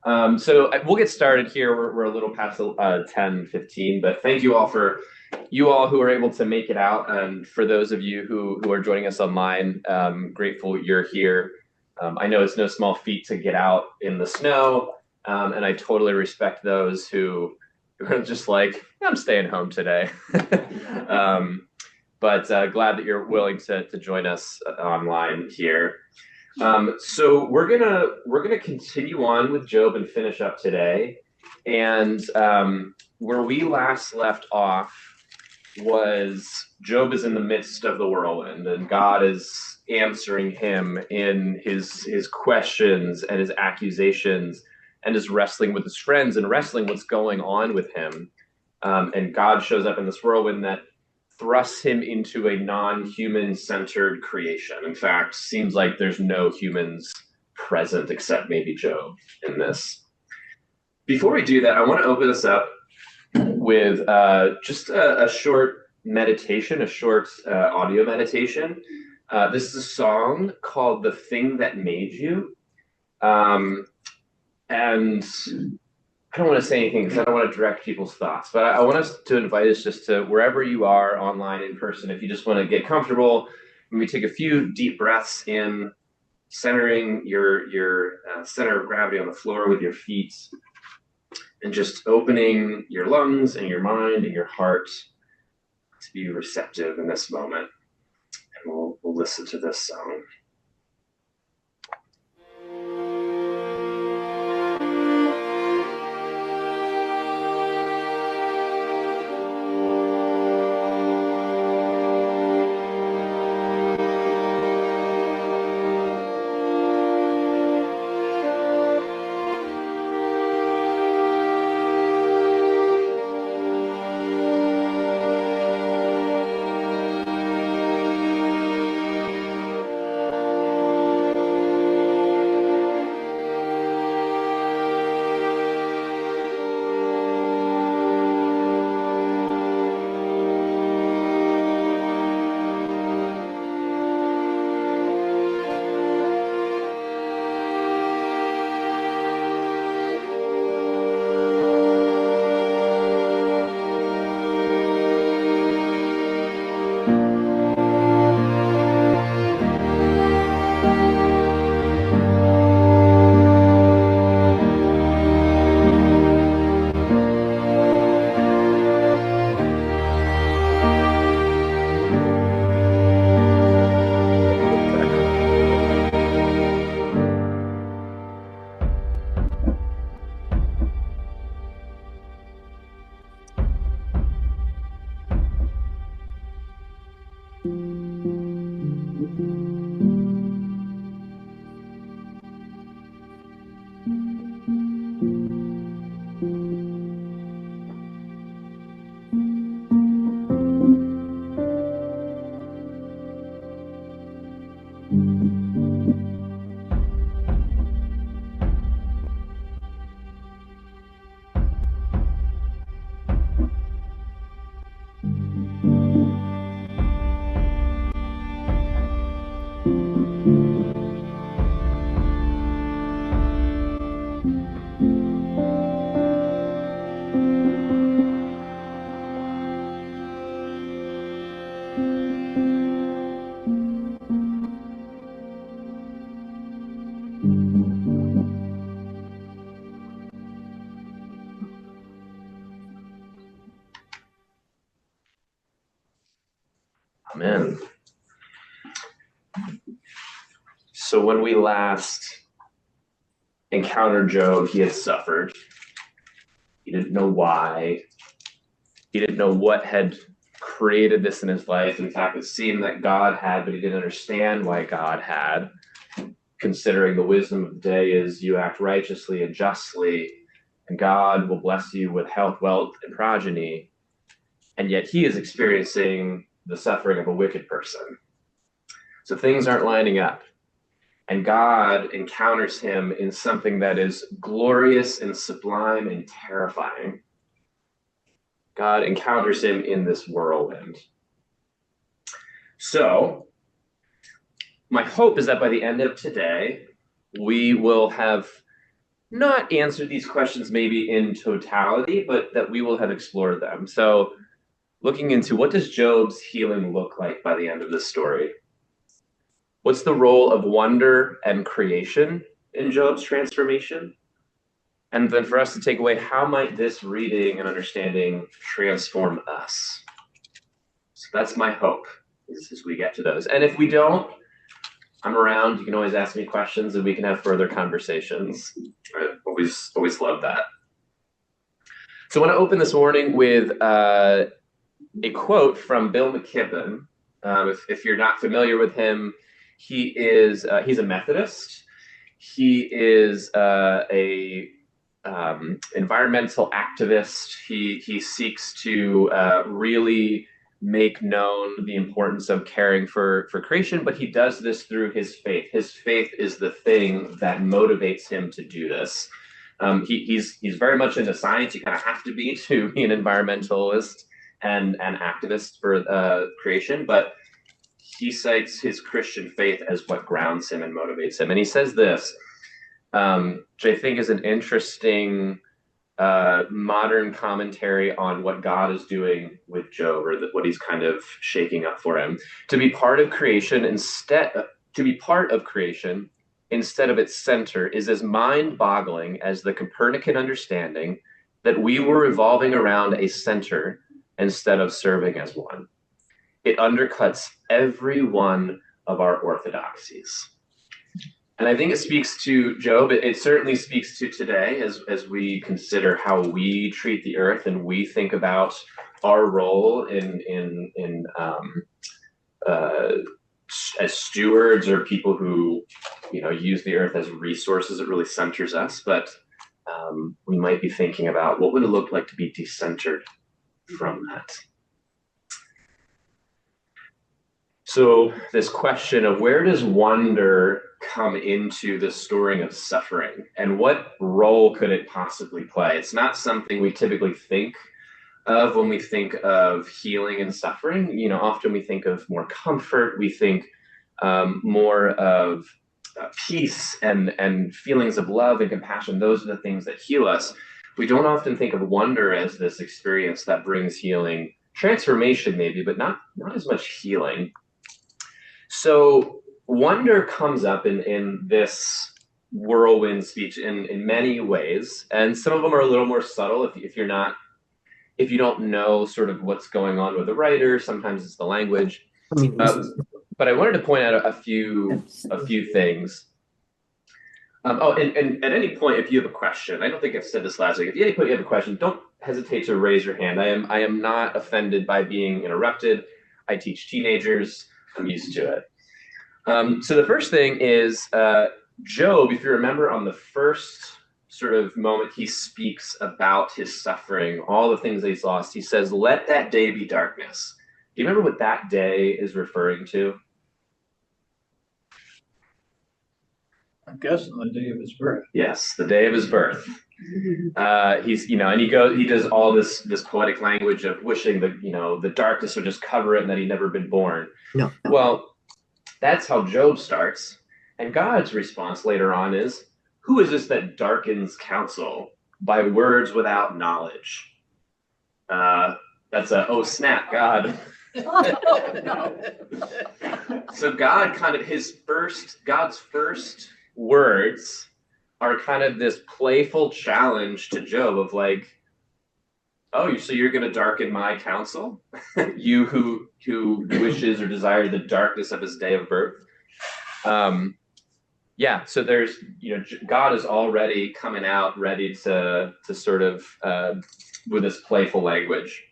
We'll get started here. We're a little past 10:15, but thank you all for you all who are able to make it out. And for those of you who are joining us online, grateful you're here. I know it's no small feat to get out in the snow, and I totally respect those who are just like, I'm staying home today. But glad that you're willing to join us online here. So we're gonna continue on with Job and finish up today. And where we last left off was Job is in the midst of the whirlwind, and God is answering him in his questions and his accusations, and is wrestling with his friends and wrestling what's going on with him. And God shows up in this whirlwind that thrusts him into a non-human centered creation. In fact, seems like there's no humans present except maybe Job in this. Before we do that, I want to open this up with just a short meditation, a short audio meditation. This is a song called "The Thing That Made You," and I don't want to say anything because I don't want to direct people's thoughts, but I want us to invite us just to wherever you are, online, in person, if you just want to get comfortable, maybe take a few deep breaths in, centering your center of gravity on the floor with your feet, and just opening your lungs and your mind and your heart to be receptive in this moment. And we'll listen to this song. Amen. So when we last encountered Job, he had suffered. He didn't know why. He didn't know what had created this in his life. In fact, it seemed that God had, but he didn't understand why God had. Considering the wisdom of the day is you act righteously and justly, and God will bless you with health, wealth, and progeny. And yet he is experiencing the suffering of a wicked person. So things aren't lining up. And God encounters him in something that is glorious and sublime and terrifying. God encounters him in this whirlwind. So my hope is that by the end of today, we will have not answer these questions maybe in totality, but that we will have explored them. So, looking into what does Job's healing look like by the end of this story? What's the role of wonder and creation in Job's transformation? And then for us to take away, how might this reading and understanding transform us? So that's my hope as we get to those. And if we don't, I'm around. You can always ask me questions and we can have further conversations. I always love that. So I want to open this morning with a quote from Bill McKibben. If you're not familiar with him, he's a Methodist. He is a environmental activist. He seeks to really make known the importance of caring for creation, but he does this through his faith. His faith is the thing that motivates him to do this. He's very much into science. You kind of have to be an environmentalist and an activist for creation, but he cites his Christian faith as what grounds him and motivates him. And he says this, which I think is an interesting modern commentary on what God is doing with Job, or what he's kind of shaking up for him. To be part of creation instead of its center is as mind-boggling as the Copernican understanding that we were revolving around a center instead of serving as one. It undercuts every one of our orthodoxies. And I think it speaks to Job. It certainly speaks to today as we consider how we treat the earth and we think about our role as stewards or people who use the earth as resources. It really centers us, but we might be thinking about what would it look like to be decentered from that. So this question of where does wonder come into the storing of suffering, and what role could it possibly play? It's not something we typically think of when we think of healing and suffering. Often we think of more comfort. We think more of peace and feelings of love and compassion. Those are the things that heal us. We don't often think of wonder as this experience that brings healing, transformation maybe, but not as much healing. So wonder comes up in this whirlwind speech in many ways, and some of them are a little more subtle. If you don't know sort of what's going on with the writer, sometimes it's the language. But I wanted to point out a few things. And at any point, if you have a question, I don't think I've said this last week. If at any point you have a question, don't hesitate to raise your hand. I am not offended by being interrupted. I teach teenagers. I'm used to it. So the first thing is Job, if you remember on the first sort of moment he speaks about his suffering, all the things that he's lost, he says, let that day be darkness. Do you remember what that day is referring to? I'm guessing the day of his birth. Yes, the day of his birth. And he does all this poetic language of wishing the darkness would just cover it and that he'd never been born. No. Well, that's how Job starts. And God's response later on is, who is this that darkens counsel by words without knowledge? That's oh snap, God. So God God's first words are kind of this playful challenge to Job of like, oh, so you're going to darken my counsel? You who wishes or desires the darkness of his day of birth. So there's, God is already coming out ready to sort of, with this playful language.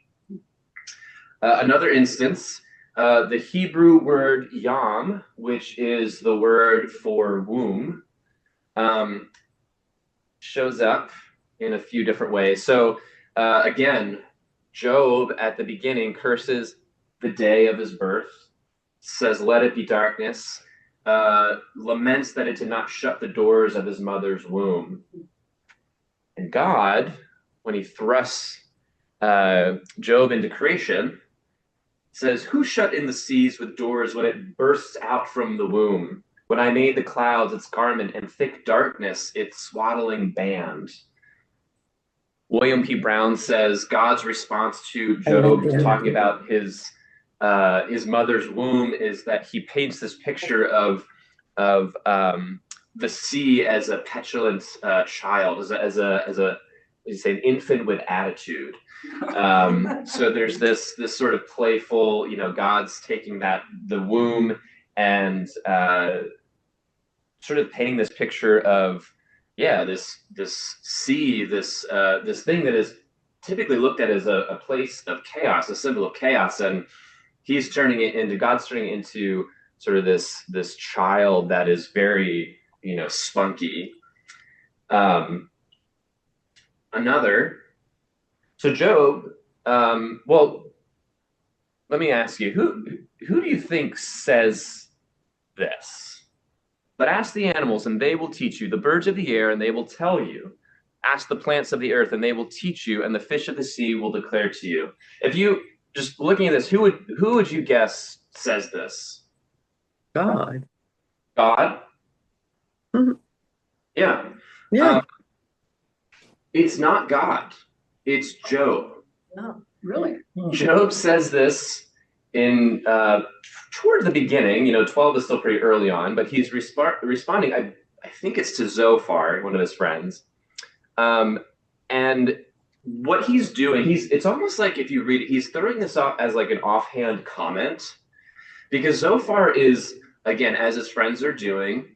Another instance, the Hebrew word yam, which is the word for womb, shows up in a few different ways. So again, Job at the beginning curses the day of his birth, says, let it be darkness, laments that it did not shut the doors of his mother's womb. And God, when he thrusts Job into creation, says, who shut in the seas with doors when it bursts out from the womb? When I made the clouds its garment and thick darkness its swaddling band. William P. Brown says God's response to I love Job, that. talking about his mother's womb, is that he paints this picture of the sea as a petulant child, as a you say, an infant with attitude. So there's this sort of playful, God's taking the womb and sort of painting this picture of, yeah, this sea, this thing that is typically looked at as a place of chaos, a symbol of chaos, and God's turning it into sort of this child that is very, spunky. Um, another, so Job, well, let me ask you, who do you think says this? But ask the animals, and they will teach you, the birds of the air, and they will tell you. Ask the plants of the earth, and they will teach you, and the fish of the sea will declare to you. If you just looking at this, who would you guess says this? God. God? Mhm. Yeah. Yeah. It's not God. It's Job. No, really? Job says this in toward the beginning. 12 is still pretty early on, but he's responding. I think it's to Zophar, one of his friends. And what he's doing, it's almost like, if you read it, he's throwing this off as like an offhand comment, because Zophar is, again, as his friends are doing,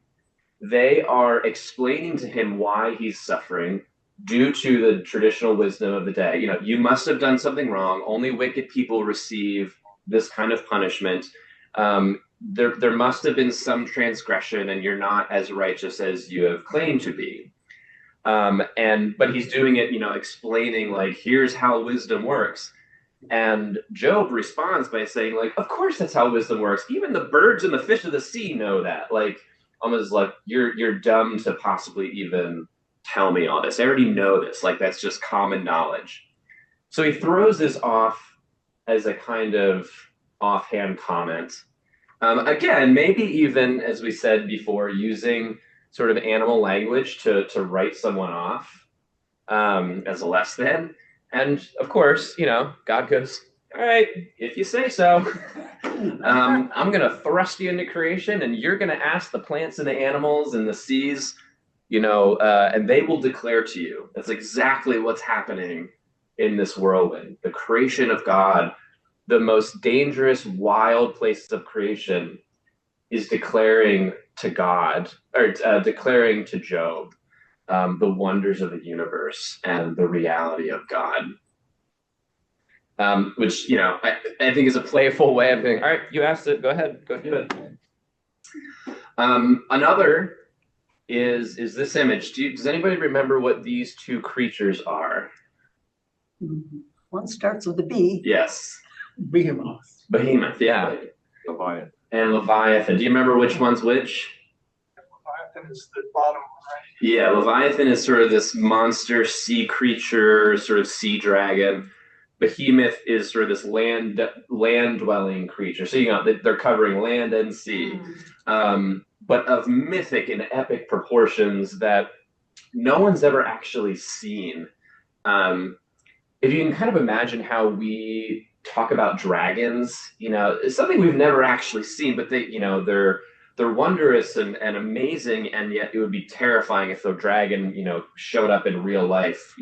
they are explaining to him why he's suffering due to the traditional wisdom of the day. You must have done something wrong. Only wicked people receive this kind of punishment. There must have been some transgression, and you're not as righteous as you have claimed to be. But he's doing it, explaining, like, here's how wisdom works. And Job responds by saying, like, of course that's how wisdom works. Even the birds and the fish of the sea know that. Like, almost like, you're dumb to possibly even tell me all this. I already know this. Like, that's just common knowledge. So he throws this off as a kind of offhand comment. Again, maybe even, as we said before, using sort of animal language to write someone off as a less than. And of course, God goes, all right, if you say so. I'm going to thrust you into creation, and you're going to ask the plants and the animals and the seas, and they will declare to you. That's exactly what's happening in this whirlwind. The creation of God, the most dangerous, wild places of creation, is declaring to God, or declaring to Job, the wonders of the universe and the reality of God. Which, I think is a playful way of saying, all right, you asked it, go ahead, go do it. Another is this image. Does anybody remember what these two creatures are? One starts with a B. Yes. Behemoth. Behemoth, yeah. Leviathan. And Leviathan. Do you remember which one's which? Leviathan is the bottom, right? Yeah, Leviathan is sort of this monster sea creature, sort of sea dragon. Behemoth is sort of this land dwelling creature. So, they're covering land and sea, but of mythic and epic proportions that no one's ever actually seen. If you can kind of imagine how we talk about dragons, it's something we've never actually seen, but they're wondrous and amazing, and yet it would be terrifying if the dragon, showed up in real life,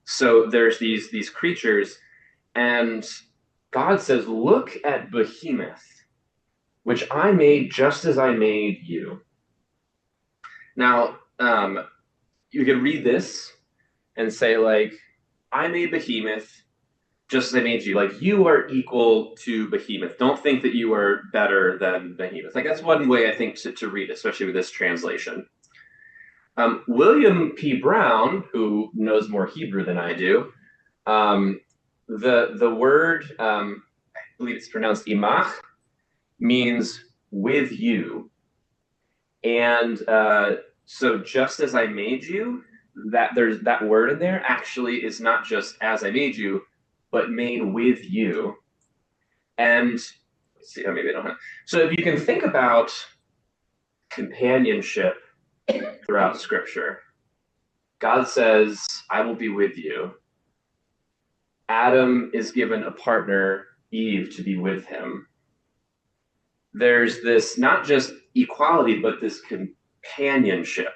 So there's these creatures, and God says, look at Behemoth, which I made just as I made you. Now, you can read this and say, like, I made Behemoth just as I made you. Like, you are equal to Behemoth. Don't think that you are better than Behemoth. Like, that's one way, I think, to read it, especially with this translation. William P. Brown, who knows more Hebrew than I do, the word, I believe it's pronounced imach, means with you. And so just as I made you, there's that word in there actually is not just as I made you, but made with you. And see, oh, maybe I don't have. So if you can think about companionship throughout Scripture, God says, "I will be with you." Adam is given a partner, Eve, to be with him. There's this not just equality, but this companionship.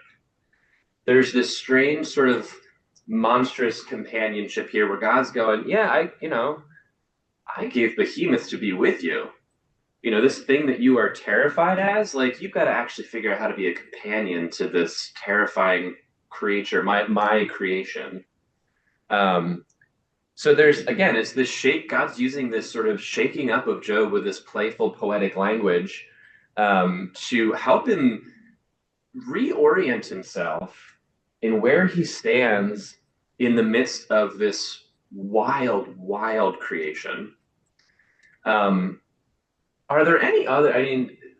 There's this strange sort of monstrous companionship here where God's going, yeah, I gave Behemoth to be with you. This thing that you are terrified as, like, you've got to actually figure out how to be a companion to this terrifying creature, my creation. So there's, again, it's this God's using this sort of shaking up of Job with this playful poetic language to help him reorient himself in where he stands in the midst of this wild, wild creation. Are there any other,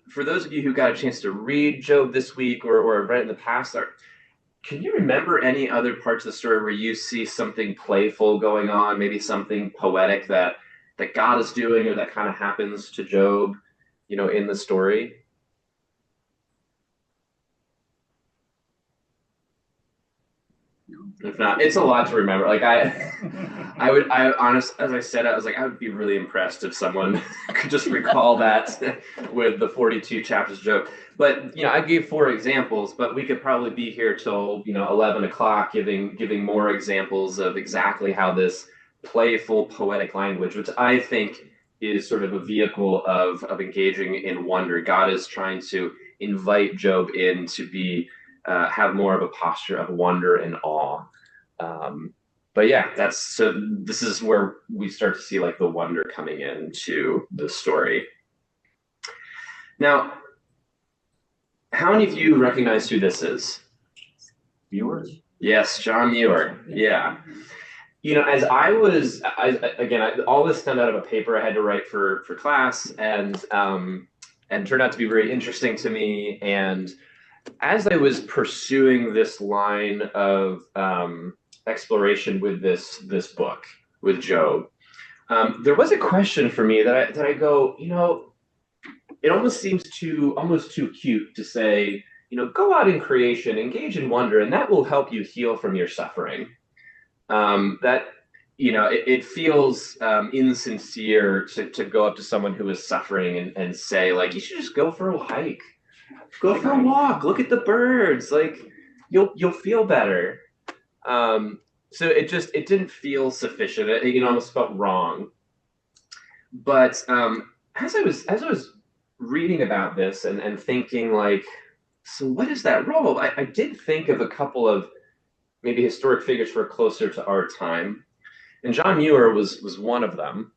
for those of you who got a chance to read Job this week or read it in the past, can you remember any other parts of the story where you see something playful going on, maybe something poetic that God is doing or that kind of happens to Job, in the story? If not, it's a lot to remember. Like as I said, I was like, I would be really impressed if someone could just recall that with the 42 chapters of Job. But I gave 4 examples, but we could probably be here till 11 o'clock giving more examples of exactly how this playful poetic language, which I think is sort of a vehicle of engaging in wonder. God is trying to invite Job in to be have more of a posture of wonder and awe. But yeah, this is where we start to see like the wonder coming into the story. Now, how many of you recognize who this is? Viewers? Yes, John Muir. Yeah. As all this stemmed out of a paper I had to write for class, and turned out to be very interesting to me. And as I was pursuing this line of exploration with this book, with Job, there was a question for me that I go, it almost seems almost too cute to say, go out in creation, engage in wonder, and that will help you heal from your suffering. It feels insincere to go up to someone who is suffering and say, like, you should just go for a hike. Go for a walk. Look at the birds. Like, you'll feel better. So it didn't feel sufficient. It almost felt wrong. But as I was reading about this and thinking, like, so what is that role? I did think of a couple of maybe historic figures who are closer to our time, and John Muir was one of them.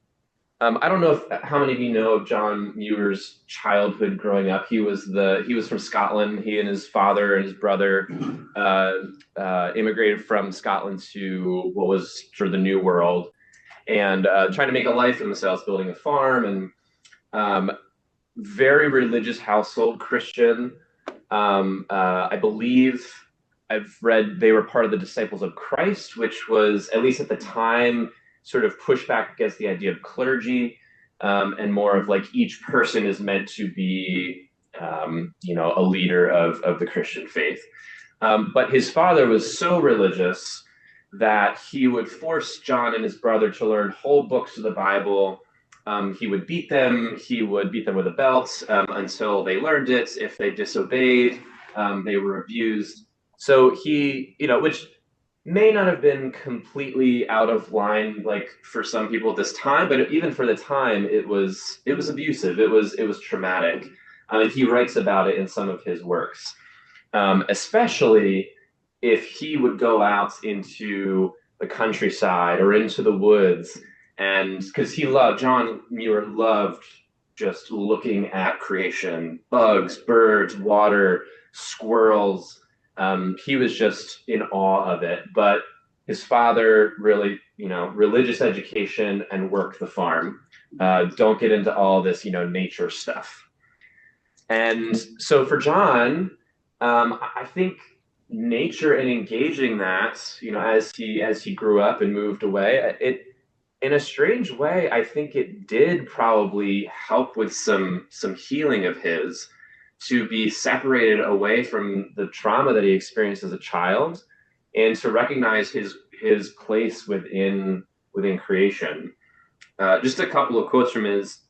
I don't know how many of you know of John Muir's childhood growing up. He was from Scotland. He and his father and his brother immigrated from Scotland to what was sort of the New World, and trying to make a life for themselves, building a farm, and very religious household, Christian. I believe I've read they were part of the Disciples of Christ, which was, at least at the time, sort of pushback against the idea of clergy, and more of like each person is meant to be, a leader of the Christian faith. But his father was so religious that he would force John and his brother to learn whole books of the Bible. He would beat them. He would beat them with a belt until they learned it. If they disobeyed, they were abused. So he, which may not have been completely out of line, like for some people at this time, but even for the time, it was abusive. It was traumatic. And he writes about it in some of his works, especially if he would go out into the countryside or into the woods, and because John Muir loved just looking at creation, bugs, birds, water, squirrels. He was just in awe of it. But his father really, religious education and work the farm. Don't get into all this, nature stuff. And so for John, I think nature and engaging that, as he grew up and moved away, in a strange way, I think it did probably help with some healing of his to be separated away from the trauma that he experienced as a child and to recognize his place within creation. Just a couple of quotes from his.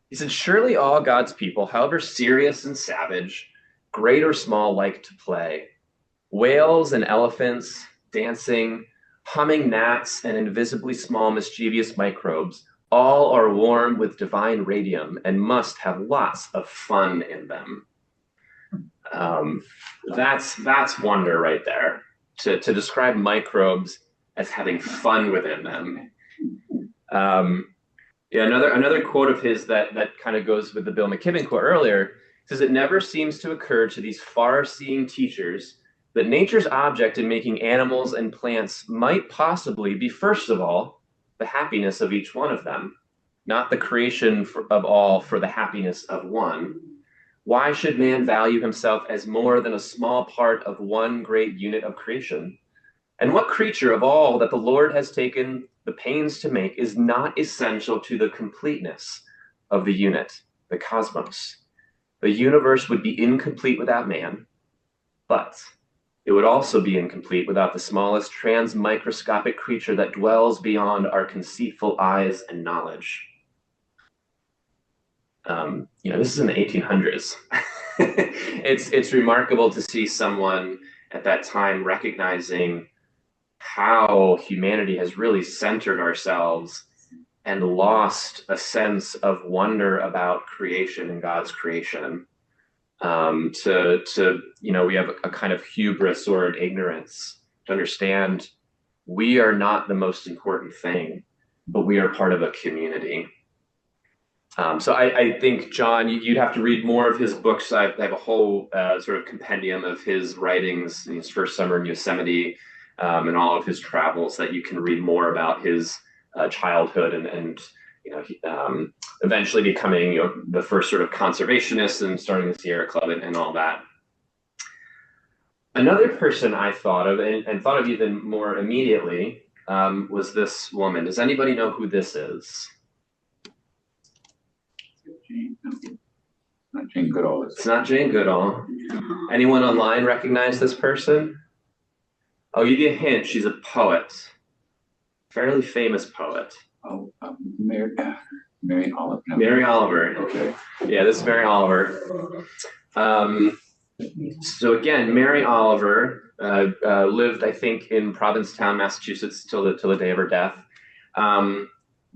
He said, "Surely all God's people, however serious and savage, great or small, like to play. Whales and elephants, dancing, humming gnats, and invisibly small mischievous microbes, all are warm with divine radium and must have lots of fun in them." That's wonder right there. To describe microbes as having fun within them. Yeah, another quote of his that kind of goes with the Bill McKibben quote earlier says, "It never seems to occur to these far-seeing teachers that nature's object in making animals and plants might possibly be, first of all, the happiness of each one of them, not the creation of all for the happiness of one. Why should man value himself as more than a small part of one great unit of creation? And what creature of all that the Lord has taken the pains to make is not essential to the completeness of the unit, the cosmos? The universe would be incomplete without man, but it would also be incomplete without the smallest transmicroscopic creature that dwells beyond our conceitful eyes and knowledge." This is in the 1800s. It's remarkable to see someone at that time recognizing how humanity has really centered ourselves and lost a sense of wonder about creation and God's creation. We have a kind of hubris or an ignorance to understand we are not the most important thing, but we are part of a community. So I think, John, you'd have to read more of his books. I have a whole sort of compendium of his writings, his first summer in Yosemite, and all of his travels that you can read more about his childhood and eventually becoming the first sort of conservationist and starting the Sierra Club and all that. Another person I thought of and thought of even more immediately was this woman. Does anybody know who this is? Not Jane Goodall. It's not Jane Goodall. Anyone online recognize this person? I'll give you a hint. She's a poet, fairly famous poet. Oh, Mary Oliver. No. Mary Oliver. Okay. Yeah, this is Mary Oliver. So again, Mary Oliver lived, I think, in Provincetown, Massachusetts, till the day of her death.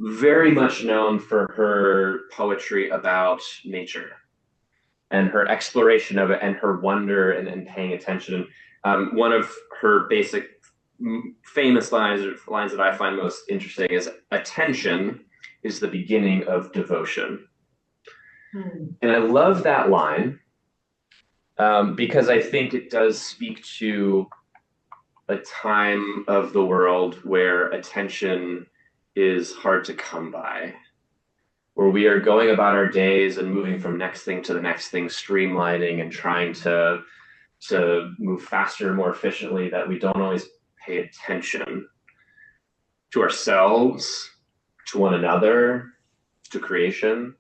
Very much known for her poetry about nature and her exploration of it and her wonder and paying attention. One of her basic famous lines that I find most interesting is, "Attention is the beginning of devotion." And I love that line because I think it does speak to a time of the world where attention is hard to come by, where we are going about our days and moving from next thing to the next thing, streamlining and trying to move faster and more efficiently, that we don't always pay attention to ourselves, to one another, to creation,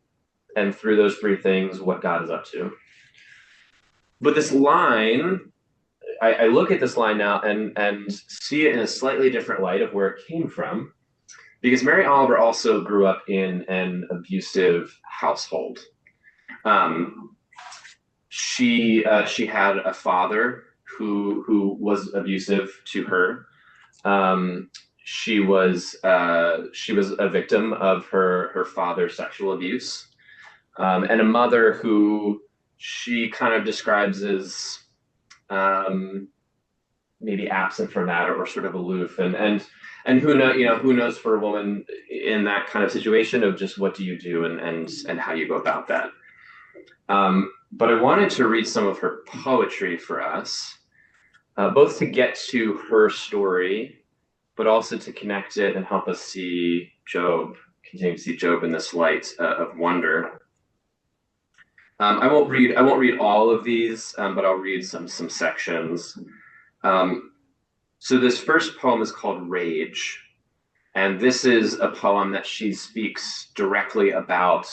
and through those three things, what God is up to. But this line, I look at this line now and see it in a slightly different light of where it came from, because Mary Oliver also grew up in an abusive household. She had a father who was abusive to her. She was a victim of her father's sexual abuse, and a mother who she kind of describes as maybe absent from that or sort of aloof, and who knows for a woman in that kind of situation of just what do you do and how you go about that. But I wanted to read some of her poetry for us, both to get to her story, but also to connect it and help us see continue to see Job in this light of wonder. I won't read all of these, but I'll read some sections. So this first poem is called Rage, And this is a poem that she speaks directly about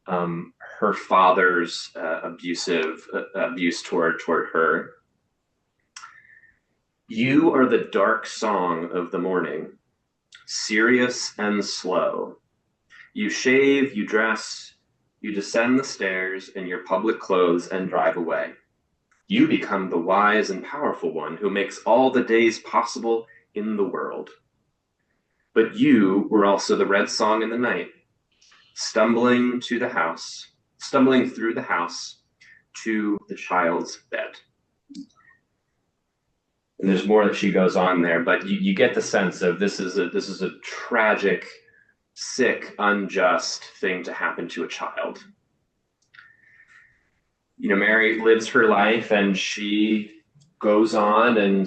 her father's abuse toward her. You are the dark song of the morning, serious and slow. You shave, you dress, you descend the stairs in your public clothes and drive away. You become the wise and powerful one who makes all the days possible in the world. But you were also the red song in the night, stumbling through the house to the child's bed. And there's more that she goes on there, but you get the sense of this is a tragic, sick, unjust thing to happen to a child. You know, Mary lives her life, and she goes on and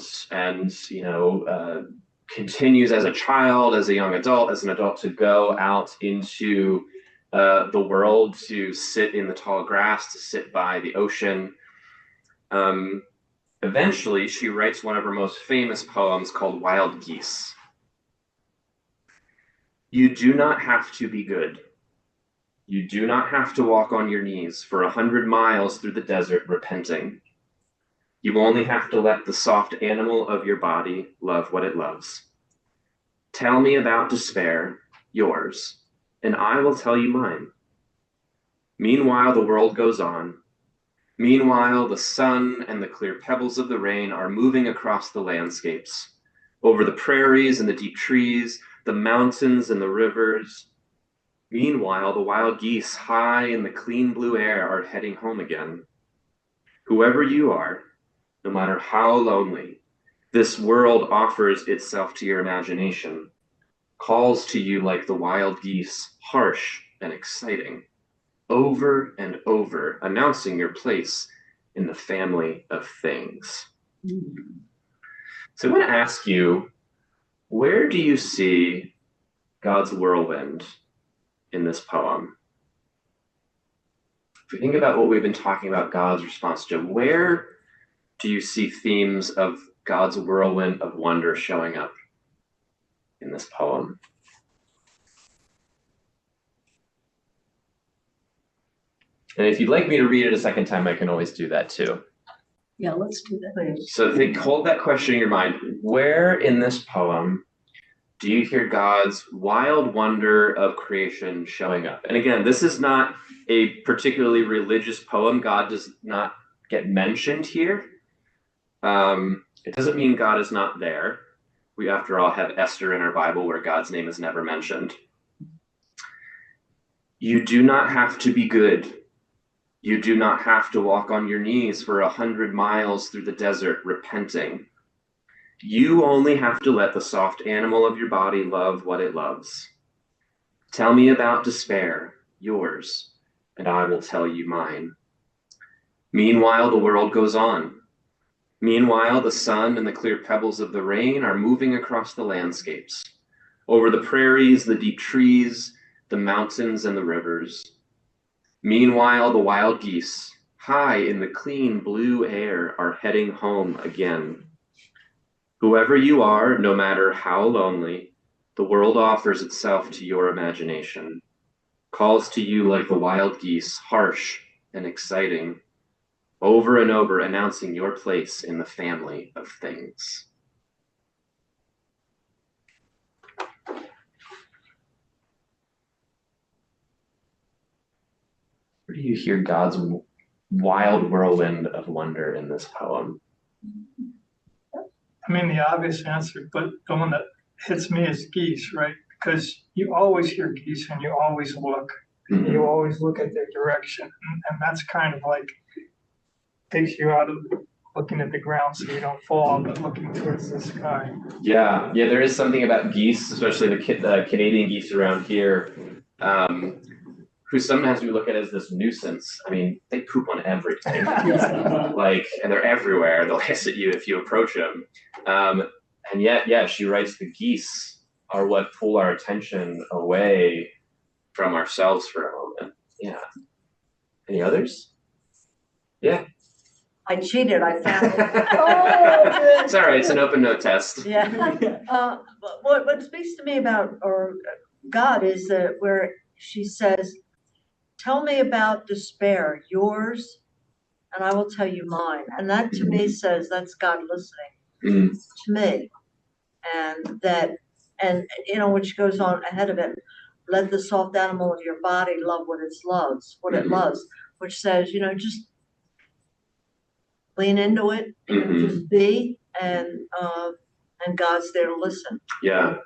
continues as a child, as a young adult, as an adult, to go out into the world, to sit in the tall grass, to sit by the ocean. Eventually, she writes one of her most famous poems called Wild Geese. You do not have to be good. You do not have to walk on your knees for 100 miles through the desert repenting. You only have to let the soft animal of your body love what it loves. Tell me about despair, yours, and I will tell you mine. Meanwhile, the world goes on. Meanwhile, the sun and the clear pebbles of the rain are moving across the landscapes, over the prairies and the deep trees, the mountains and the rivers. Meanwhile, the wild geese high in the clean blue air are heading home again. Whoever you are, no matter how lonely, this world offers itself to your imagination, calls to you like the wild geese, harsh and exciting, over and over, announcing your place in the family of things. So I want to ask you, where do you see God's whirlwind in this poem? If we think about what we've been talking about, God's response to Job, where do you see themes of God's whirlwind of wonder showing up in this poem? And if you'd like me to read it a second time, I can always do that too. Yeah, let's do that. So hold that question in your mind. Where in this poem do you hear God's wild wonder of creation showing up? And again, this is not a particularly religious poem. God does not get mentioned here. It doesn't mean God is not there. We, after all, have Esther in our Bible where God's name is never mentioned. You do not have to be good. You do not have to walk on your knees for 100 miles through the desert repenting. You only have to let the soft animal of your body love what it loves. Tell me about despair, yours, and I will tell you mine. Meanwhile, the world goes on. Meanwhile, the sun and the clear pebbles of the rain are moving across the landscapes, over the prairies, the deep trees, the mountains, and the rivers. Meanwhile, the wild geese, high in the clean blue air, are heading home again. Whoever you are, no matter how lonely, the world offers itself to your imagination, calls to you like the wild geese, harsh and exciting, over and over announcing your place in the family of things. Where do you hear God's wild whirlwind of wonder in this poem? I mean, the obvious answer, but the one that hits me is geese, right? Because you always hear geese and you always look. Mm-hmm. You always look at their direction. And that's kind of like takes you out of looking at the ground so you don't fall, but looking towards the sky. Yeah, there is something about geese, especially the Canadian geese around here, who sometimes we look at as this nuisance. I mean, they poop on everything, and they're everywhere. They'll hiss at you if you approach them. And yet, she writes the geese are what pull our attention away from ourselves for a moment. Yeah. Any others? Yeah. I cheated, I found it. It's all right. It's an open note test. Yeah. But what speaks to me about, or God, is that where she says, tell me about despair, yours, and I will tell you mine. And that to me says that's God listening Mm. to me. And that, and which goes on ahead of it, let the soft animal of your body love what it loves, which says, just lean into it, just be, and God's there to listen. Yeah.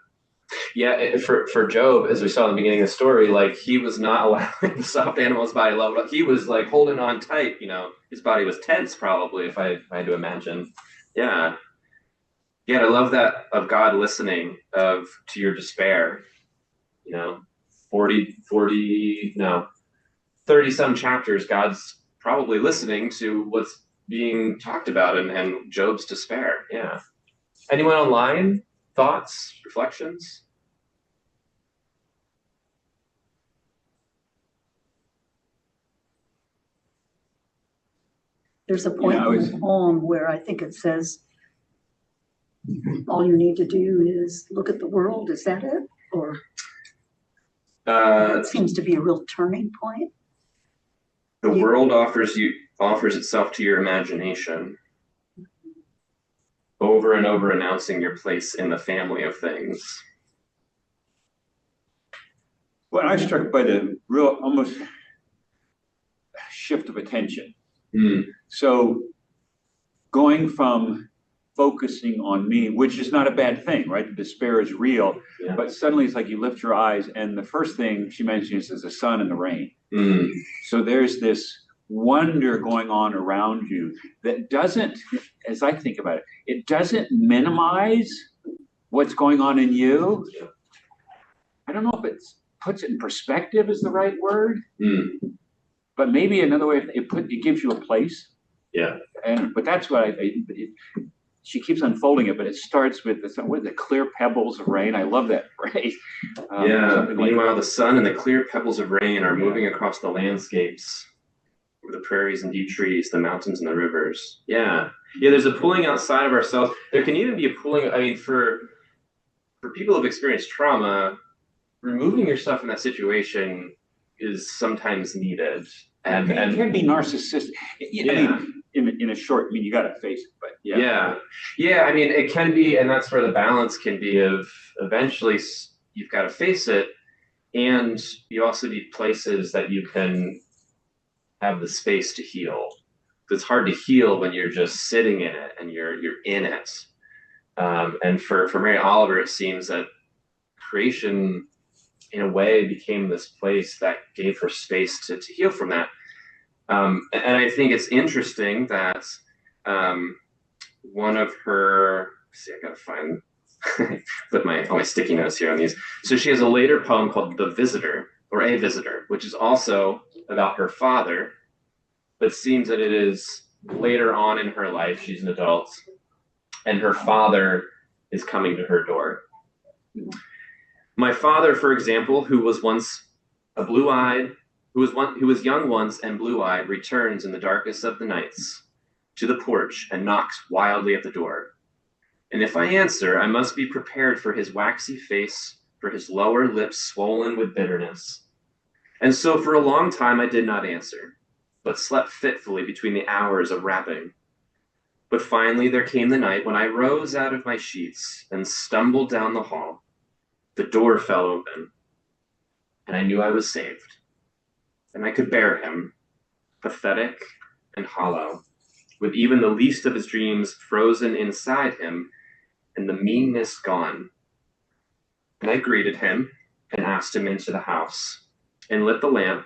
Yeah, for Job, as we saw in the beginning of the story, like he was not allowing the soft animal's body love. He was like holding on tight. His body was tense, probably, if I had to imagine. Yeah, yeah, I love that of God listening to your despair. 30 some chapters, God's probably listening to what's being talked about and Job's despair. Yeah. Anyone online? Thoughts, reflections? There's a point in the poem where I think it says, all you need to do is look at the world. Is that it? Or it seems to be a real turning point. The world offers itself to your imagination, over and over announcing your place in the family of things. Well, I was struck by the real almost shift of attention. Mm. So going from focusing on me, which is not a bad thing, right? The despair is real, Yeah. But suddenly it's like you lift your eyes and the first thing she mentions is the sun and the rain. Mm. So there's this wonder going on around you that doesn't, as I think about it, it doesn't minimize what's going on in you. Yeah. I don't know if it puts it in perspective is the right word, but maybe another way, it gives you a place. Yeah. But that's what she keeps unfolding it, but it starts with the clear pebbles of rain. I love that phrase. Meanwhile, the sun and the clear pebbles of rain are moving across the landscapes, over the prairies and deep trees, the mountains and the rivers. Yeah. Yeah, there's a pulling outside of ourselves. There can even be a pulling, for people who've experienced trauma, removing yourself from that situation is sometimes needed. And it can be narcissistic. Yeah. In a short, you got to face it, but yeah. It can be, and that's where the balance can be of eventually you've got to face it, and you also need places that you can have the space to heal. It's hard to heal when you're just sitting in it and you're in it. And for Mary Oliver, it seems that creation, in a way, became this place that gave her space to heal from that. And I think it's interesting that one of her, I gotta find, put all my sticky notes here on these. So she has a later poem called The Visitor, or A Visitor, which is also about her father, but it seems that it is later on in her life, she's an adult, and her father is coming to her door. My father, for example, who was once a blue-eyed, who was young once and blue-eyed, returns in the darkest of the nights to the porch and knocks wildly at the door. And if I answer, I must be prepared for his waxy face, for his lower lips swollen with bitterness. And so for a long time I did not answer, but slept fitfully between the hours of rapping. But finally there came the night when I rose out of my sheets and stumbled down the hall. The door fell open, and I knew I was saved. And I could bear him, pathetic and hollow, with even the least of his dreams frozen inside him and the meanness gone. And I greeted him and asked him into the house, and lit the lamp,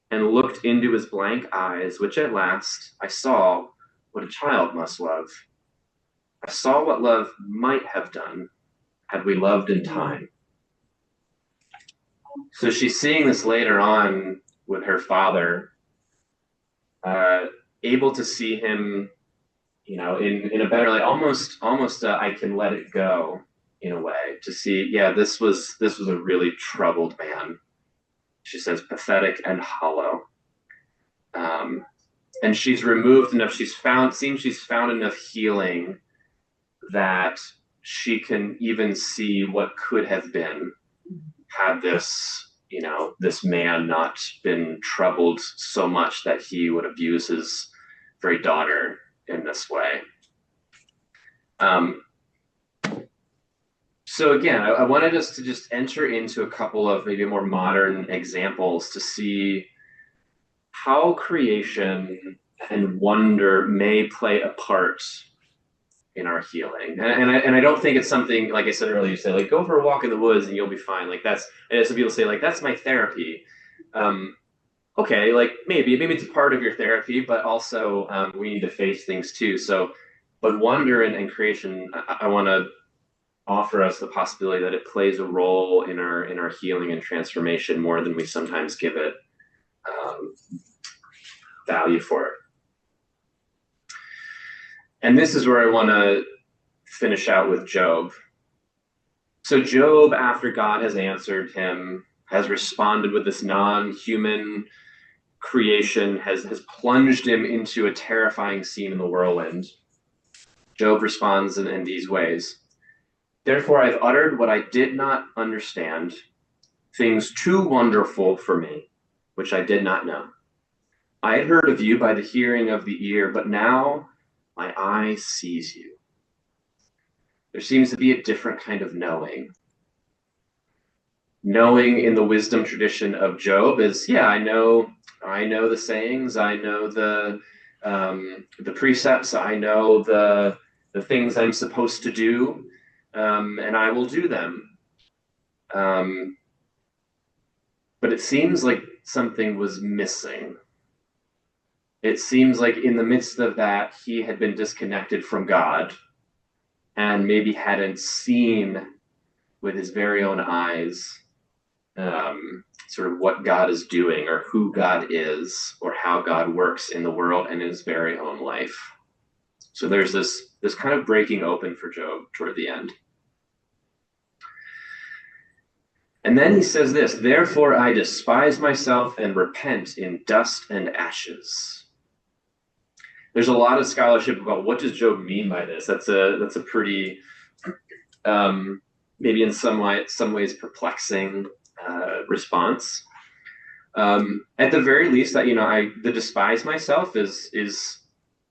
and looked into his blank eyes, which at last I saw what a child must love. I saw what love might have done had we loved in time. So she's seeing this later on with her father, able to see him, in a better light, almost I can let it go in a way, to see, this was a really troubled man. She says pathetic and hollow. and she's removed enough. She's found enough healing that she can even see what could have been had this man not been troubled so much that he would abuse his very daughter in this way. So again, I wanted us to just enter into a couple of maybe more modern examples to see how creation and wonder may play a part in our healing. And I don't think it's something, like I said earlier, you say like, go for a walk in the woods and you'll be fine. Like and some people say like, that's my therapy. Okay, like maybe it's a part of your therapy, but also we need to face things too. So, but wonder and creation, I want to offer us the possibility that it plays a role in our healing and transformation more than we sometimes give it value for it. And this is where I want to finish out with Job. So Job, after God has answered him, has responded with this non-human creation, has plunged him into a terrifying scene in the whirlwind. Job responds in these ways. Therefore, I've uttered what I did not understand, things too wonderful for me, which I did not know. I had heard of you by the hearing of the ear, but now my eye sees you. There seems to be a different kind of knowing. Knowing in the wisdom tradition of Job is, yeah, I know the sayings, I know the precepts, I know the things I'm supposed to do, and I will do them. But it seems like something was missing. It seems like in the midst of that, he had been disconnected from God and maybe hadn't seen with his very own eyes sort of what God is doing or who God is or how God works in the world and in his very own life. So there's this kind of breaking open for Job toward the end. And then he says this, therefore I despise myself and repent in dust and ashes. There's a lot of scholarship about what does Job mean by this. That's a pretty, maybe in some ways perplexing response. At the very least, that the despise myself is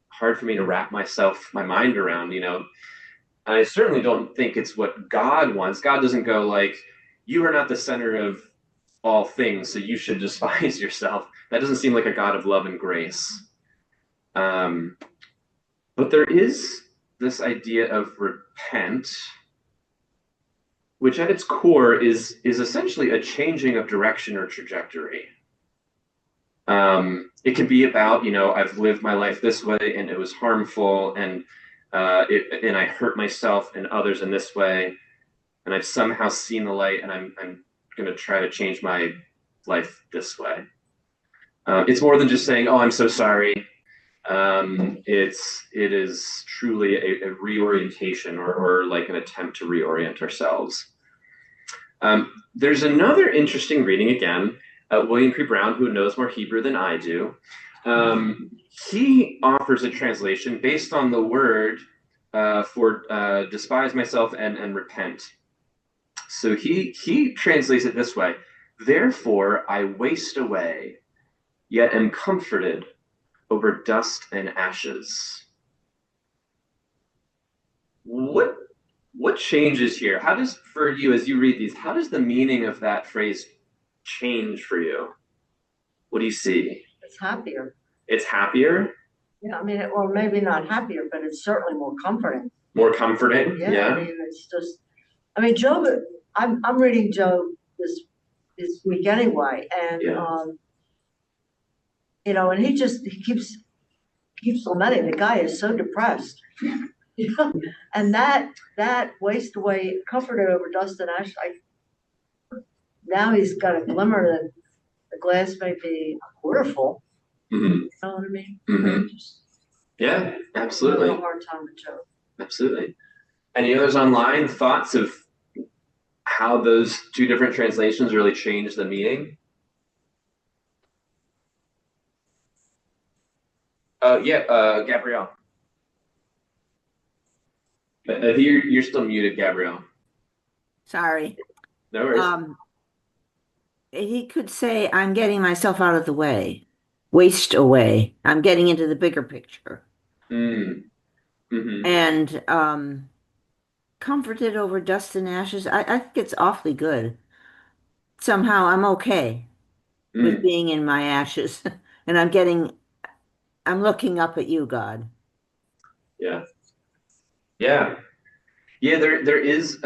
hard for me to wrap my mind around. I certainly don't think it's what God wants. God doesn't go like, you are not the center of all things, so you should despise yourself. That doesn't seem like a God of love and grace. But there is this idea of repent, which at its core is essentially a changing of direction or trajectory. It can be about, I've lived my life this way and it was harmful and I hurt myself and others in this way, and I've somehow seen the light and I'm going to try to change my life this way. It's more than just saying, oh, I'm so sorry. It is truly a reorientation or like an attempt to reorient ourselves. There's another interesting reading again, William P. Brown, who knows more Hebrew than I do. He offers a translation based on the word for despise myself and repent. So he translates it this way: therefore I waste away, yet am comforted over dust and ashes. What changes here? How does, for you as you read these, how does the meaning of that phrase change for you? What do you see? It's happier. It's happier? Yeah, I mean, or maybe not happier, but it's certainly more comforting. More comforting? Yeah. I mean, it's just, Job, I'm reading Job this week anyway, and and he keeps lamenting. The guy is so depressed, and that waste away, comforted over dust and ash. Now he's got a glimmer that the glass may be a quarter full. Mm-hmm. You know what I mean? Mm-hmm. Yeah, absolutely. I have a hard time with Job. Absolutely. Any others online thoughts of how those two different translations really change the meaning? Gabrielle. You're still muted, Gabrielle. Sorry. No worries. He could say, I'm getting myself out of the way, waste away. I'm getting into the bigger picture. Mm. Hmm. And comforted over dust and ashes. I think it's awfully good. Somehow I'm okay with being in my ashes. And I'm looking up at you, God. Yeah. Yeah. Yeah, there is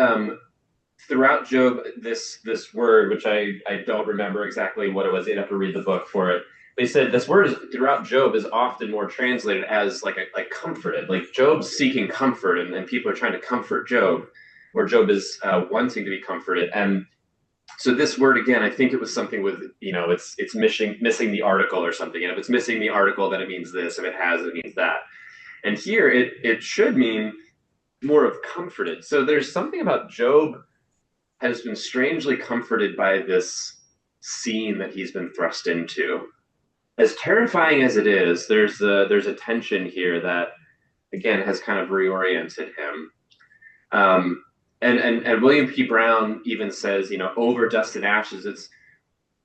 throughout Job this word, which I don't remember exactly what it was. You'd have to read the book for it. They said this word is throughout Job is often more translated as like comforted, like Job's seeking comfort, and people are trying to comfort Job, or Job is wanting to be comforted. And so this word again, I think it was something with it's missing the article or something. And if it's missing the article, then it means this. If it has, it means that. And here it should mean more of comforted. So there's something about Job has been strangely comforted by this scene that he's been thrust into. As terrifying as it is, there's a tension here that again has kind of reoriented him. And William P. Brown even says, over dust and ashes,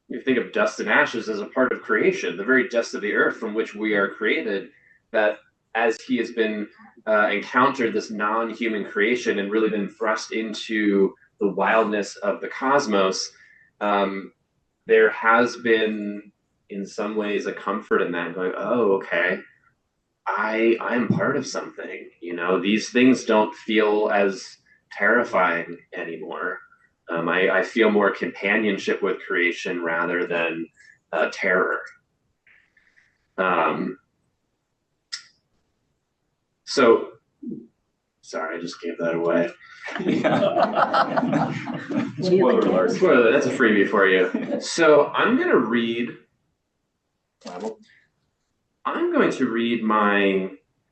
you think of dust and ashes as a part of creation, the very dust of the earth from which we are created, that as he has been encountered this non-human creation and really been thrust into the wildness of the cosmos, there has been in some ways a comfort in that, going, oh, okay, I'm part of something. These things don't feel as terrifying anymore. I feel more companionship with creation rather than terror. So, sorry, I just gave that away. Spoiler alert. Spoiler, that's a freebie for you. So I'm going to read my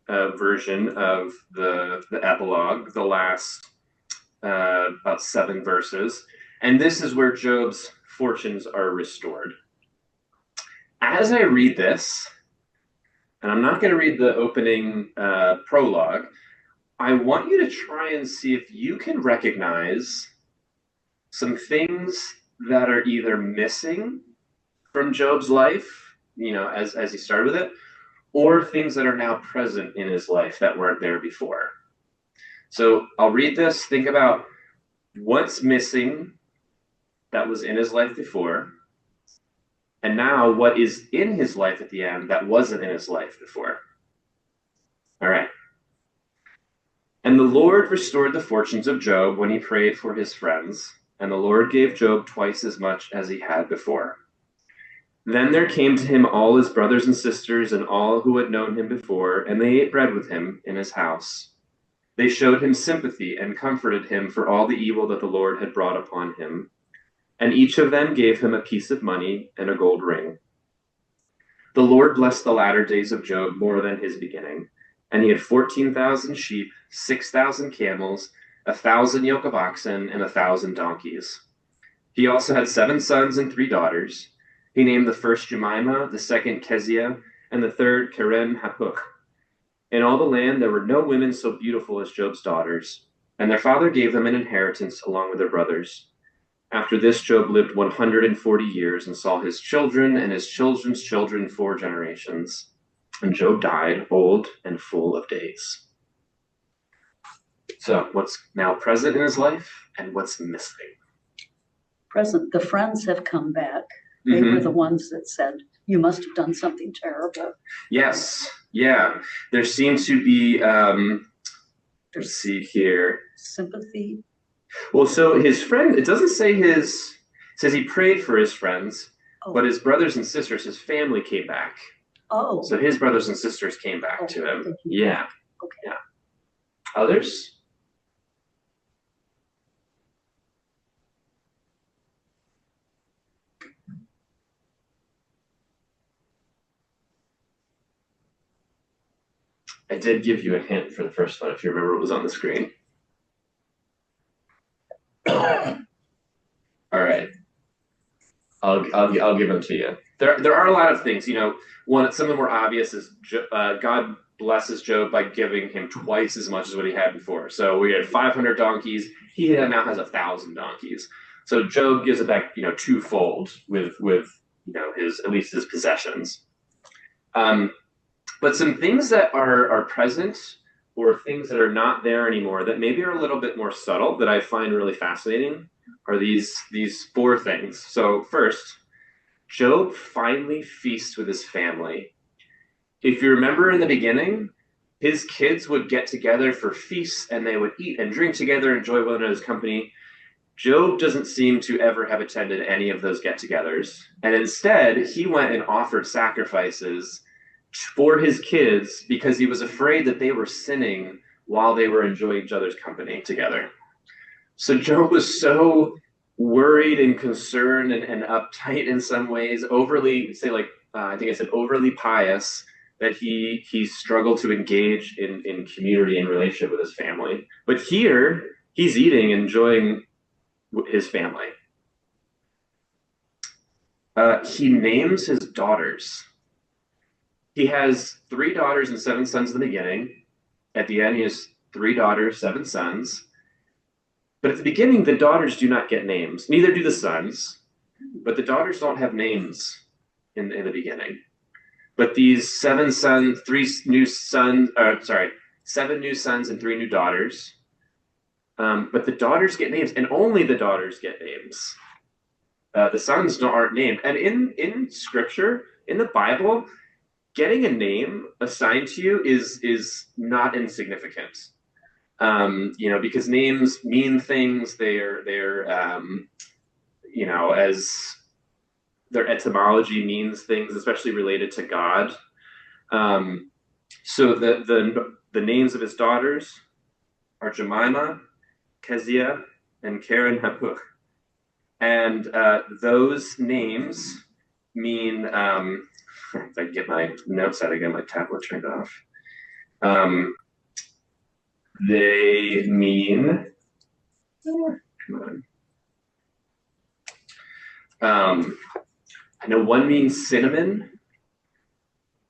version of the epilogue, the last about 7 verses. And this is where Job's fortunes are restored. As I read this, and I'm not going to read the opening prologue, I want you to try and see if you can recognize some things that are either missing from Job's life, as he started with it, or things that are now present in his life that weren't there before. So I'll read this, think about what's missing that was in his life before, and now what is in his life at the end that wasn't in his life before. All right. And the Lord restored the fortunes of Job when he prayed for his friends, and the Lord gave Job twice as much as he had before. Then there came to him all his brothers and sisters and all who had known him before, and they ate bread with him in his house. They showed him sympathy and comforted him for all the evil that the Lord had brought upon him. And each of them gave him a piece of money and a gold ring. The Lord blessed the latter days of Job more than his beginning. And he had 14,000 sheep, 6,000 camels, 1,000 yoke of oxen, and 1,000 donkeys. He also had 7 sons and 3 daughters. He named the first Jemima, the second Keziah, and the third Keren Hapuk. In all the land there were no women so beautiful as Job's daughters, and their father gave them an inheritance along with their brothers. After this, Job lived 140 years and saw his children and his children's children 4 generations. And Job died old and full of days. So what's now present in his life and what's missing? Present, the friends have come back. They were the ones that said, you must have done something terrible. Yes, yeah. There seems to be, let's see here. Sympathy. Well, so his friend, it doesn't say it says he prayed for his friends, but his brothers and sisters, his family came back. Oh. So his brothers and sisters came back to him. Yeah. Okay. Yeah. Others? I did give you a hint for the first one, if you remember what was on the screen. All right. I'll give them to you. There are a lot of things. Some of the more obvious is God blesses Job by giving him twice as much as what he had before. So we had 500 donkeys. He now has 1,000 donkeys. So Job gives it back, twofold with his, at least his possessions. But some things that are present, or things that are not there anymore that maybe are a little bit more subtle that I find really fascinating, are these 4 things. So first, Job finally feasts with his family. If you remember in the beginning, his kids would get together for feasts and they would eat and drink together, enjoy one another's company. Job doesn't seem to ever have attended any of those get-togethers. And instead, he went and offered sacrifices for his kids because he was afraid that they were sinning while they were enjoying each other's company together. So Job was so worried and concerned and uptight in some ways, overly pious, that he struggled to engage in community and relationship with his family. But here, he's eating, enjoying his family. He names his daughters. He has 3 daughters and 7 sons in the beginning. At the end, he has 3 daughters, 7 sons. But at the beginning, the daughters do not get names. Neither do the sons. But the daughters don't have names in the beginning. But these 7 new sons and 3 new daughters. But the daughters get names, and only the daughters get names. The sons aren't named. And in Scripture, in the Bible, getting a name assigned to you is not insignificant. Because names mean things. They're as their etymology means things, especially related to God. So the names of his daughters are Jemima, Keziah, and Karen Happuch. And those names mean, if I get my notes out again, my tablet turned off. They mean, come on. I know one means cinnamon.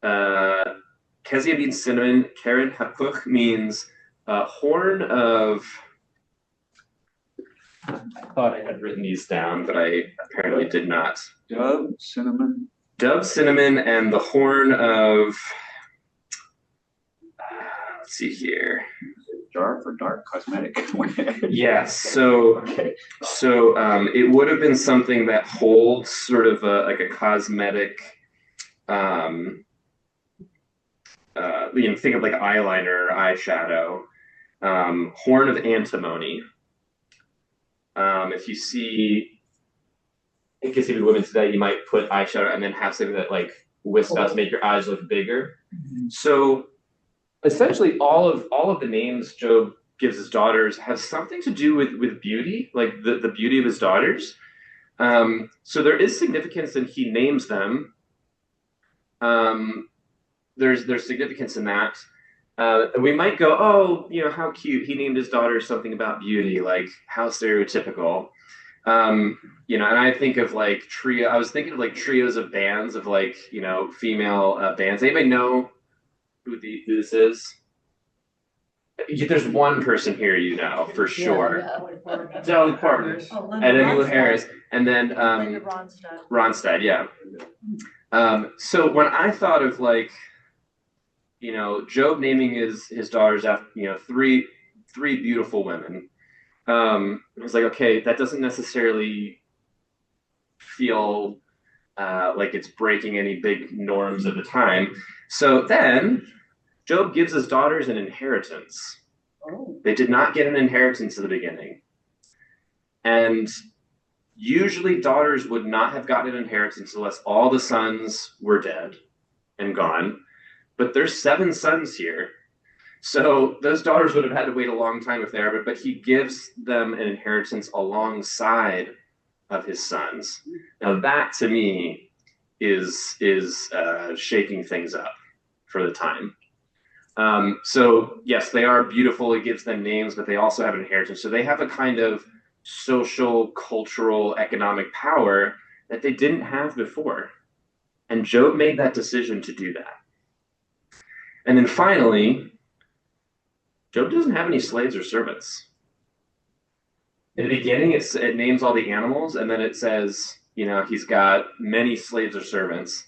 Keziah means cinnamon. Karen Happuch means horn of. I thought I had written these down, but I apparently did not. Dove, cinnamon, and the horn of. Let's see here. Dark cosmetic. Yes. So, Okay. so it would have been something that holds sort of like a cosmetic. Think of like eyeliner or eyeshadow. Horn of antimony. If you see, I guess even women today, you might put eyeshadow and then have something that like wisps out to make your eyes look bigger. So essentially all of the names Job gives his daughters have something to do with beauty, like the beauty of his daughters. So there is significance in he names them. There's significance in that. We might go, oh, how cute. He named his daughter something about beauty, like how stereotypical. And I think of like trio. I was thinking of like trios of bands of like, female bands. Anybody know who this is? There's one person here, for sure. Dolly Parton. Oh, Linda And Emmylou Ronstadt. Harris. And then Linda Ronstadt. Ronstadt, yeah. So when I thought of like, Job naming his daughters after, three beautiful women, I was like, okay, that doesn't necessarily feel like it's breaking any big norms of the time. So then Job gives his daughters an inheritance. Oh, They did not get an inheritance at the beginning. And usually daughters would not have gotten an inheritance unless all the sons were dead and gone. But there's 7 sons here. So those daughters would have had to wait a long time if they are, but he gives them an inheritance alongside of his sons. Now that to me is shaking things up for the time. So yes, they are beautiful. He gives them names, but they also have an inheritance. So they have a kind of social, cultural, economic power that they didn't have before. And Job made that decision to do that. And then finally, Job doesn't have any slaves or servants. In the beginning, it names all the animals, and then it says, you know, he's got many slaves or servants.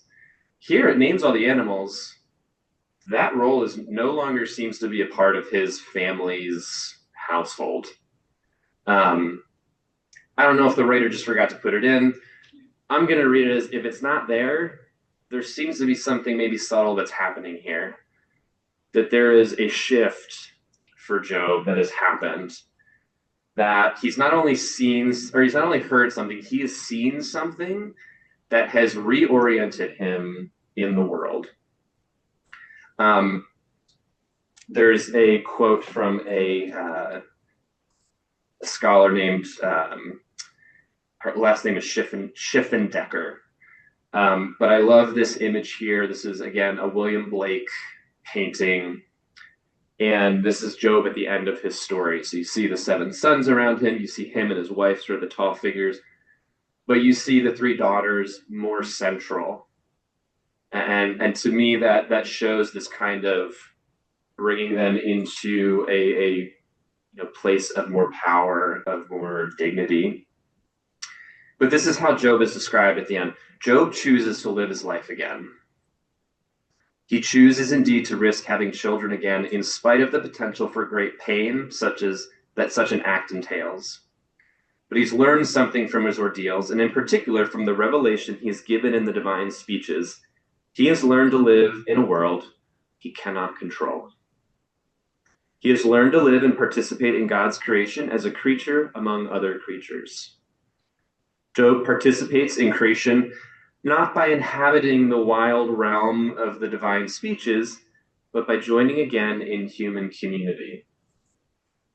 Here it names all the animals. That role is no longer seems to be a part of his family's household. I don't know if the writer just forgot to put it in. I'm going to read it as if it's not there, there seems to be something maybe subtle that's happening here. That there is a shift for Job that has happened. That he's not only seen, or he's not only heard something, he has seen something that has reoriented him in the world. There's a quote from a scholar named, her last name is Schiffendecker. But I love this image here. This is, again, a William Blake painting. And this is Job at the end of his story. So you see the 7 sons around him. You see him and his wife, sort of the tall figures. But you see the 3 daughters more central. And to me, that shows this kind of bringing them into a place of more power, of more dignity. But this is how Job is described at the end. Job chooses to live his life again. He chooses indeed to risk having children again in spite of the potential for great pain that such an act entails. But he's learned something from his ordeals, and in particular from the revelation he's given in the divine speeches. He has learned to live in a world he cannot control. He has learned to live and participate in God's creation as a creature among other creatures. Job participates in creation not by inhabiting the wild realm of the divine speeches, but by joining again in human community.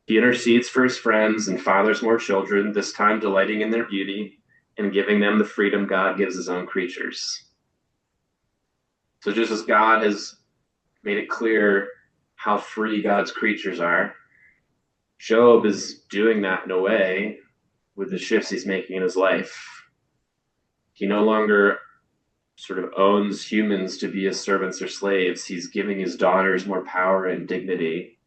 He intercedes for his friends and fathers more children, this time delighting in their beauty and giving them the freedom God gives his own creatures. So just as God has made it clear how free God's creatures are, Job is doing that in a way with the shifts he's making in his life. He no longer sort of owns humans to be his servants or slaves. He's giving his daughters more power and dignity.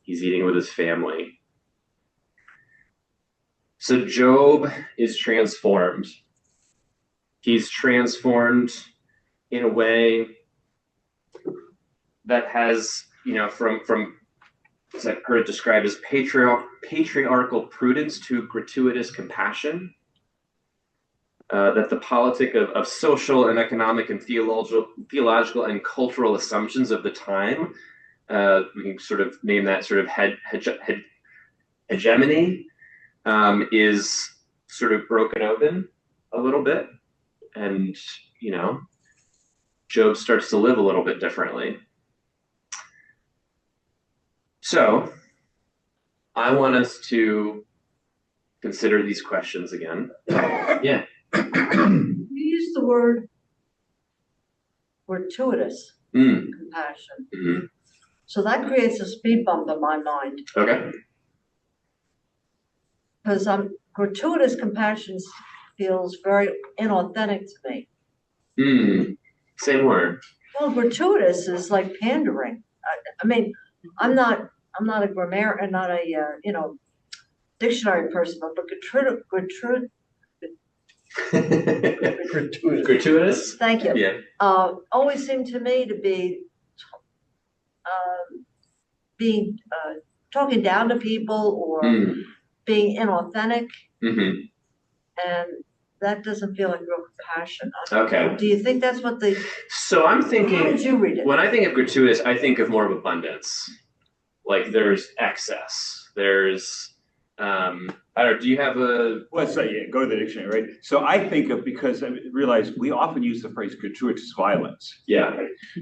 He's eating with his family. So Job is transformed. He's transformed in a way that has, from as I've heard it described as patriarchal prudence to gratuitous compassion. That the politic of social and economic and theological and cultural assumptions of the time, we can sort of name that sort of hegemony, is sort of broken open a little bit. And, Job starts to live a little bit differently. So I want us to consider these questions again. Yeah. You use the word gratuitous compassion. Mm-hmm. So that creates a speed bump in my mind. Okay. Because gratuitous compassion feels very inauthentic to me. Same word. Well, gratuitous is like pandering. I mean, I'm not a grammar and not a dictionary person, but Gratuitous. Thank you. Yeah. Always seemed to me to be talking down to people or being inauthentic, and that doesn't feel like real compassion. Okay. Do you think that's what So I'm thinking. How did you read it? When I think of gratuitous, I think of more of abundance. Like there's excess. There's. I don't know. Do you have a? Well, so yeah, go to the dictionary, right? So I think of, because I realize we often use the phrase gratuitous violence. Yeah.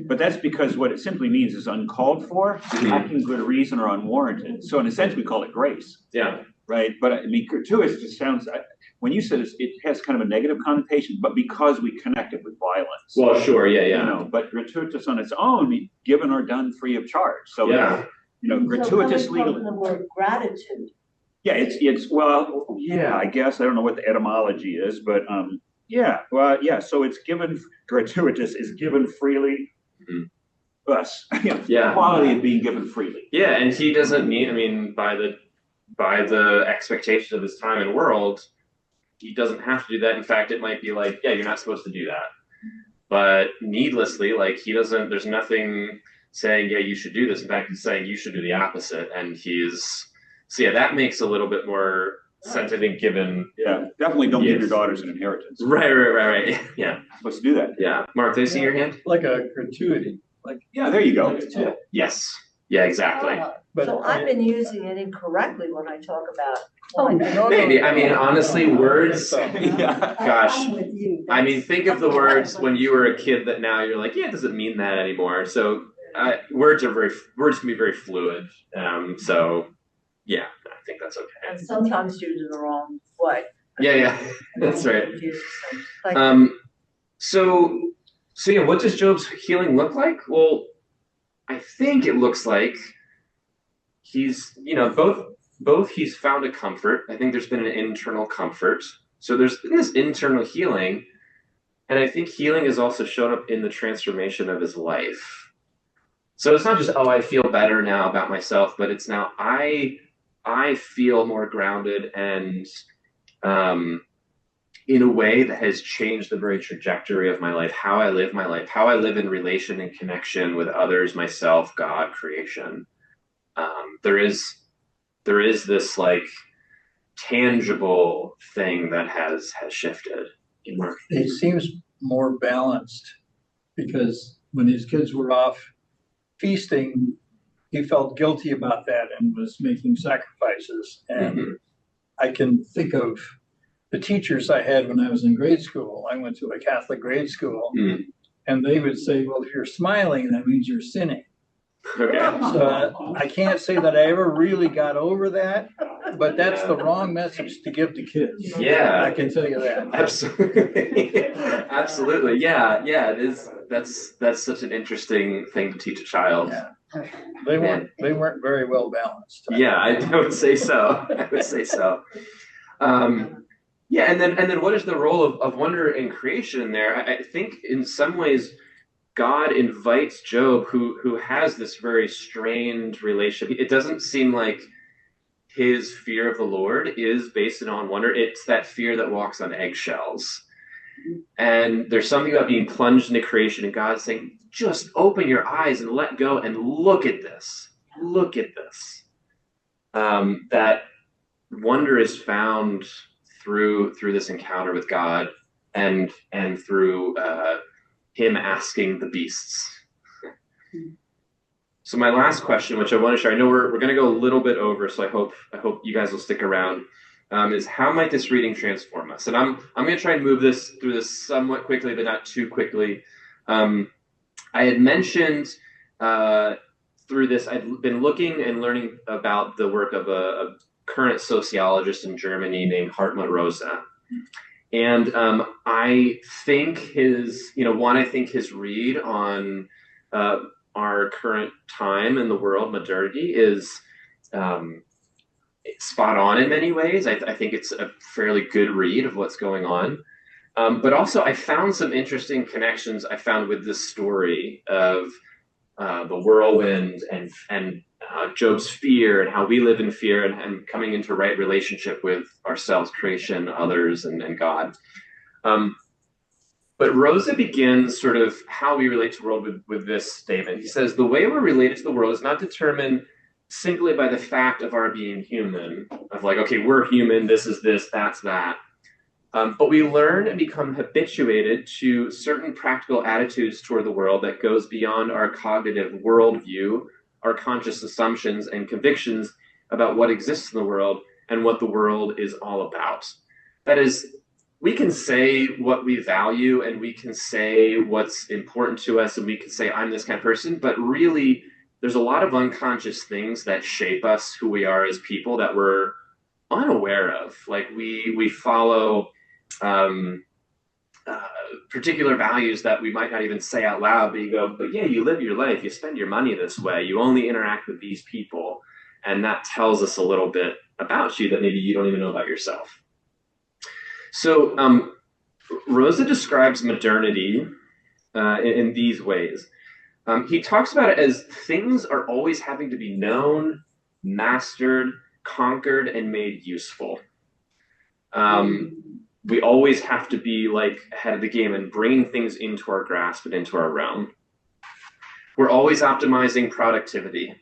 But that's because what it simply means is uncalled for, lacking good reason, or unwarranted. So in a sense, we call it grace. Yeah. Right. But I mean, gratuitous just sounds, when you said it has kind of a negative connotation, but because we connect it with violence. Well, sure. Yeah. But gratuitous on its own, given or done free of charge. So, yeah. gratuitous so legally. from the word gratitude. Yeah, well, yeah, I guess, I don't know what the etymology is, but, yeah, well, yeah, so it's given, gratuitous is given freely. Mhm. Us, Yeah. quality of being given freely. Yeah, and he doesn't mean, I mean, by the expectations of his time and world, he doesn't have to do that. In fact, it might be like, yeah, you're not supposed to do that. But needlessly, like he doesn't, there's nothing saying, yeah, you should do this. In fact, he's saying you should do the opposite. And so yeah, that makes a little bit more sense, I think, given. Yeah, definitely don't give Yes. your daughters an inheritance. Right. Yeah. You're supposed to do that. Yeah. Mark, did I see your hand? Like a gratuity, like. Yeah, there you go. Yeah. Yes. Yeah, exactly. But So I've been using it incorrectly when I talk about. Oh, no. No, Maybe. I mean, honestly, words. Yeah. Gosh. I'm with you. I mean, think of the words when you were a kid that now you're like, yeah, it doesn't mean that anymore. So words can be very fluid. So yeah, I think that's okay. And sometimes used in the wrong way. Yeah, that's right. Like, So yeah, what does Job's healing look like? Well, I think it looks like he's, both he's found a comfort. I think there's been an internal comfort. So there's been this internal healing. And I think healing has also shown up in the transformation of his life. So it's not just, oh, I feel better now about myself, but it's now I feel more grounded and in a way that has changed the very trajectory of my life, how I live my life, how I live in relation and connection with others, myself, God, creation. There is this like tangible thing that has shifted. he seems more balanced because when his kids were off feasting, he felt guilty about that and was making sacrifices. And I can think of the teachers I had when I was in grade school. I went to a Catholic grade school, and they would say, well, if you're smiling, that means you're sinning. Okay. So I can't say that I ever really got over that, but that's the wrong message to give to kids. Yeah. I can tell you that. Absolutely. Absolutely. Yeah, it is. That's such an interesting thing to teach a child. Yeah. They weren't very well balanced. Yeah, I would say so. Yeah, and then what is the role of wonder in creation in there? I think in some ways God invites Job, who has this very strained relationship. It doesn't seem like his fear of the Lord is based on wonder. It's that fear that walks on eggshells. And there's something about being plunged into creation and God saying, just open your eyes and let go and look at this. Look at this. That wonder is found through this encounter with God and through him asking the beasts. So my last question, which I want to share, I know we're going to go a little bit over, so I hope you guys will stick around, is how might this reading transform us? And I'm going to try and move through this somewhat quickly, but not too quickly. I had mentioned through this, I've been looking and learning about the work of a current sociologist in Germany named Hartmut Rosa. And I think his read on our current time in the world, modernity, is spot on in many ways. I think it's a fairly good read of what's going on. But also I found some interesting connections I found with this story of the whirlwind and Job's fear and how we live in fear and coming into right relationship with ourselves, creation, others, and God. But Rosa begins sort of how we relate to the world with this statement. He says, the way we're related to the world is not determined simply by the fact of our being human, of like, okay, we're human, this is this, that's that. But we learn and become habituated to certain practical attitudes toward the world that goes beyond our cognitive worldview, our conscious assumptions and convictions about what exists in the world and what the world is all about. That is, we can say what we value and we can say what's important to us and we can say, I'm this kind of person, but really there's a lot of unconscious things that shape us, who we are as people, that we're unaware of. Like we follow particular values that we might not even say out loud, but you go, but yeah, you live your life, you spend your money this way, you only interact with these people, and that tells us a little bit about you that maybe you don't even know about yourself. So Rosa describes modernity in these ways. He talks about it as things are always having to be known, mastered, conquered, and made useful. We always have to be like ahead of the game and bringing things into our grasp and into our realm. We're always optimizing productivity.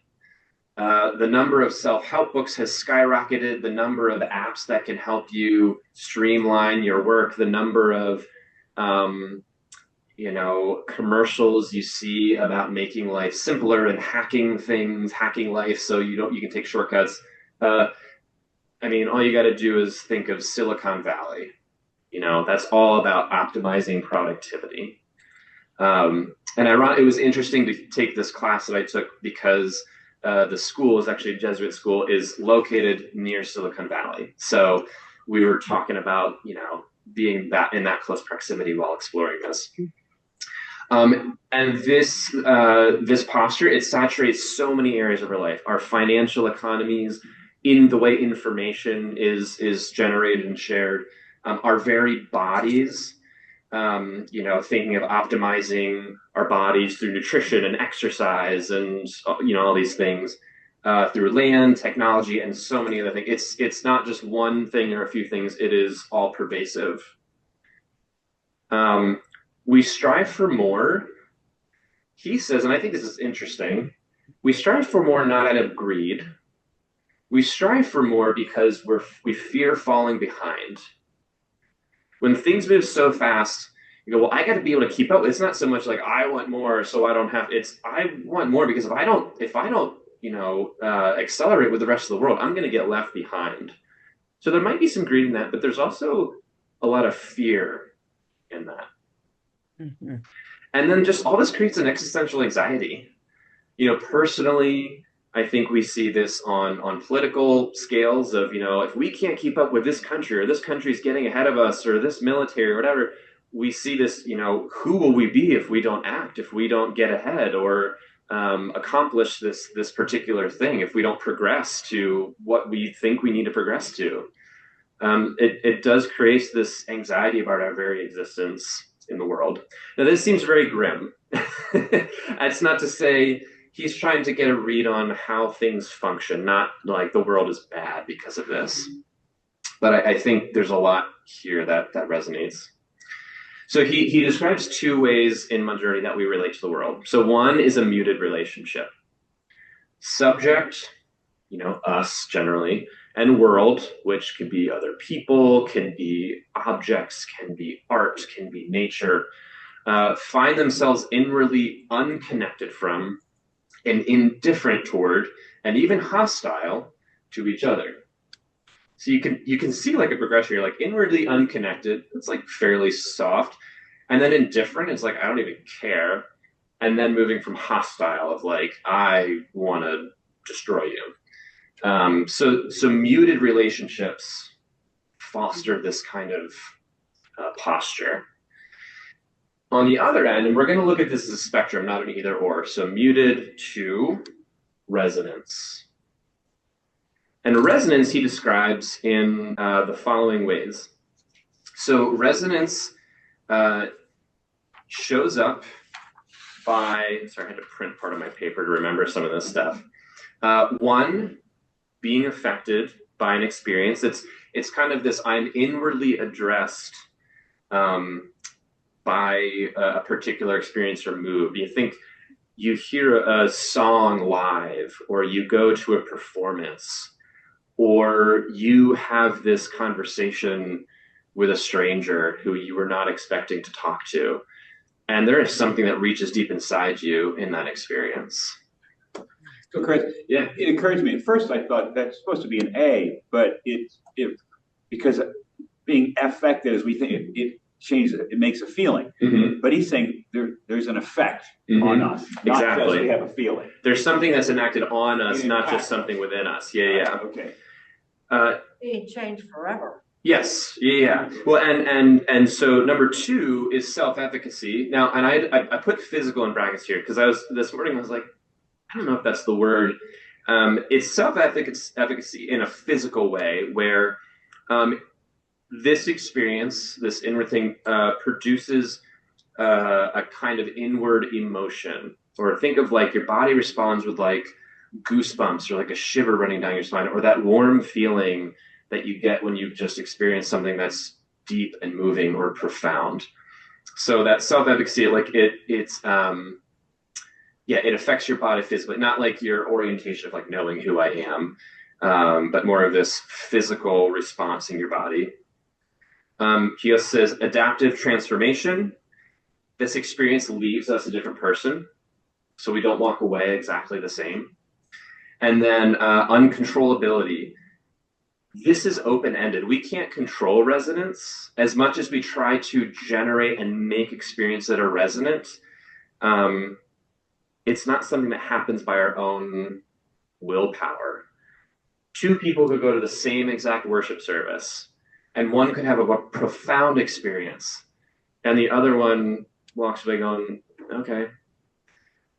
The number of self-help books has skyrocketed. The number of apps that can help you streamline your work, the number of commercials you see about making life simpler and hacking things, hacking life so you can take shortcuts. All you got to do is think of Silicon Valley. That's all about optimizing productivity. It was interesting to take this class that I took because the school is actually a Jesuit school, is located near Silicon Valley. So we were talking about, being in that close proximity while exploring this. And this posture, it saturates so many areas of our life, our financial economies, in the way information is generated and shared, our very bodies, thinking of optimizing our bodies through nutrition and exercise and, all these things, through land, technology, and so many other things. It's not just one thing or a few things, it is all pervasive. We strive for more. He says, and I think this is interesting, we strive for more not out of greed. We strive for more because we fear falling behind. When things move so fast, you go, well, I got to be able to keep up. It's not so much like I want more, so I don't have. It's I want more because if I don't, accelerate with the rest of the world, I'm going to get left behind. So there might be some greed in that, but there's also a lot of fear in that. Mhm. And then just all this creates an existential anxiety. Personally, I think we see this on political scales of, if we can't keep up with this country or this country's getting ahead of us or this military or whatever, we see this, who will we be if we don't act, if we don't get ahead or accomplish this particular thing, if we don't progress to what we think we need to progress to. It does create this anxiety about our very existence in the world. Now, this seems very grim. That's not to say he's trying to get a read on how things function, not like the world is bad because of this. But I think there's a lot here that resonates. So he describes two ways in modernity that we relate to the world. So one is a muted relationship. Subject, us generally, and world, which could be other people, can be objects, can be art, can be nature, find themselves inwardly unconnected from and indifferent toward and even hostile to each other. So you can see like a progression. You're like inwardly unconnected. It's like fairly soft. And then indifferent, it's like, I don't even care. And then moving from hostile of like, I want to destroy you. So muted relationships foster this kind of posture. On the other end, and we're going to look at this as a spectrum, not an either or. So muted to resonance. And resonance he describes in the following ways. So resonance shows up by, sorry, I had to print part of my paper to remember some of this stuff. One, being affected by an experience. It's kind of this, I'm inwardly addressed by a particular experience or mood. You think you hear a song live, or you go to a performance, or you have this conversation with a stranger who you were not expecting to talk to. And there is something that reaches deep inside you in that experience. So Chris, Yeah. it occurred to me, at first I thought that's supposed to be an A, but because being affected as we think, it changes, it makes a feeling. Mm-hmm. But he's saying there's an effect on us, not Exactly. just we have a feeling. There's something that's enacted on us, It not just impacts something within us. Yeah. Okay. Being changed forever. Yes. Yeah. Well, and so number two is self-efficacy. Now, and I put physical in brackets here because this morning I was like, I don't know if that's the word. It's self-efficacy in a physical way where this experience, this inward thing, produces a kind of inward emotion. Or think of like your body responds with like goosebumps or like a shiver running down your spine, or that warm feeling that you get when you've just experienced something that's deep and moving or profound. So that self-efficacy, like it affects your body physically, not like your orientation of like knowing who I am, but more of this physical response in your body. He also says adaptive transformation. This experience leaves us a different person, so we don't walk away exactly the same. And then uncontrollability. This is open-ended. We can't control resonance as much as we try to generate and make experiences that are resonant. It's not something that happens by our own willpower. Two people could go to the same exact worship service, and one could have a profound experience, and the other one walks away going, okay.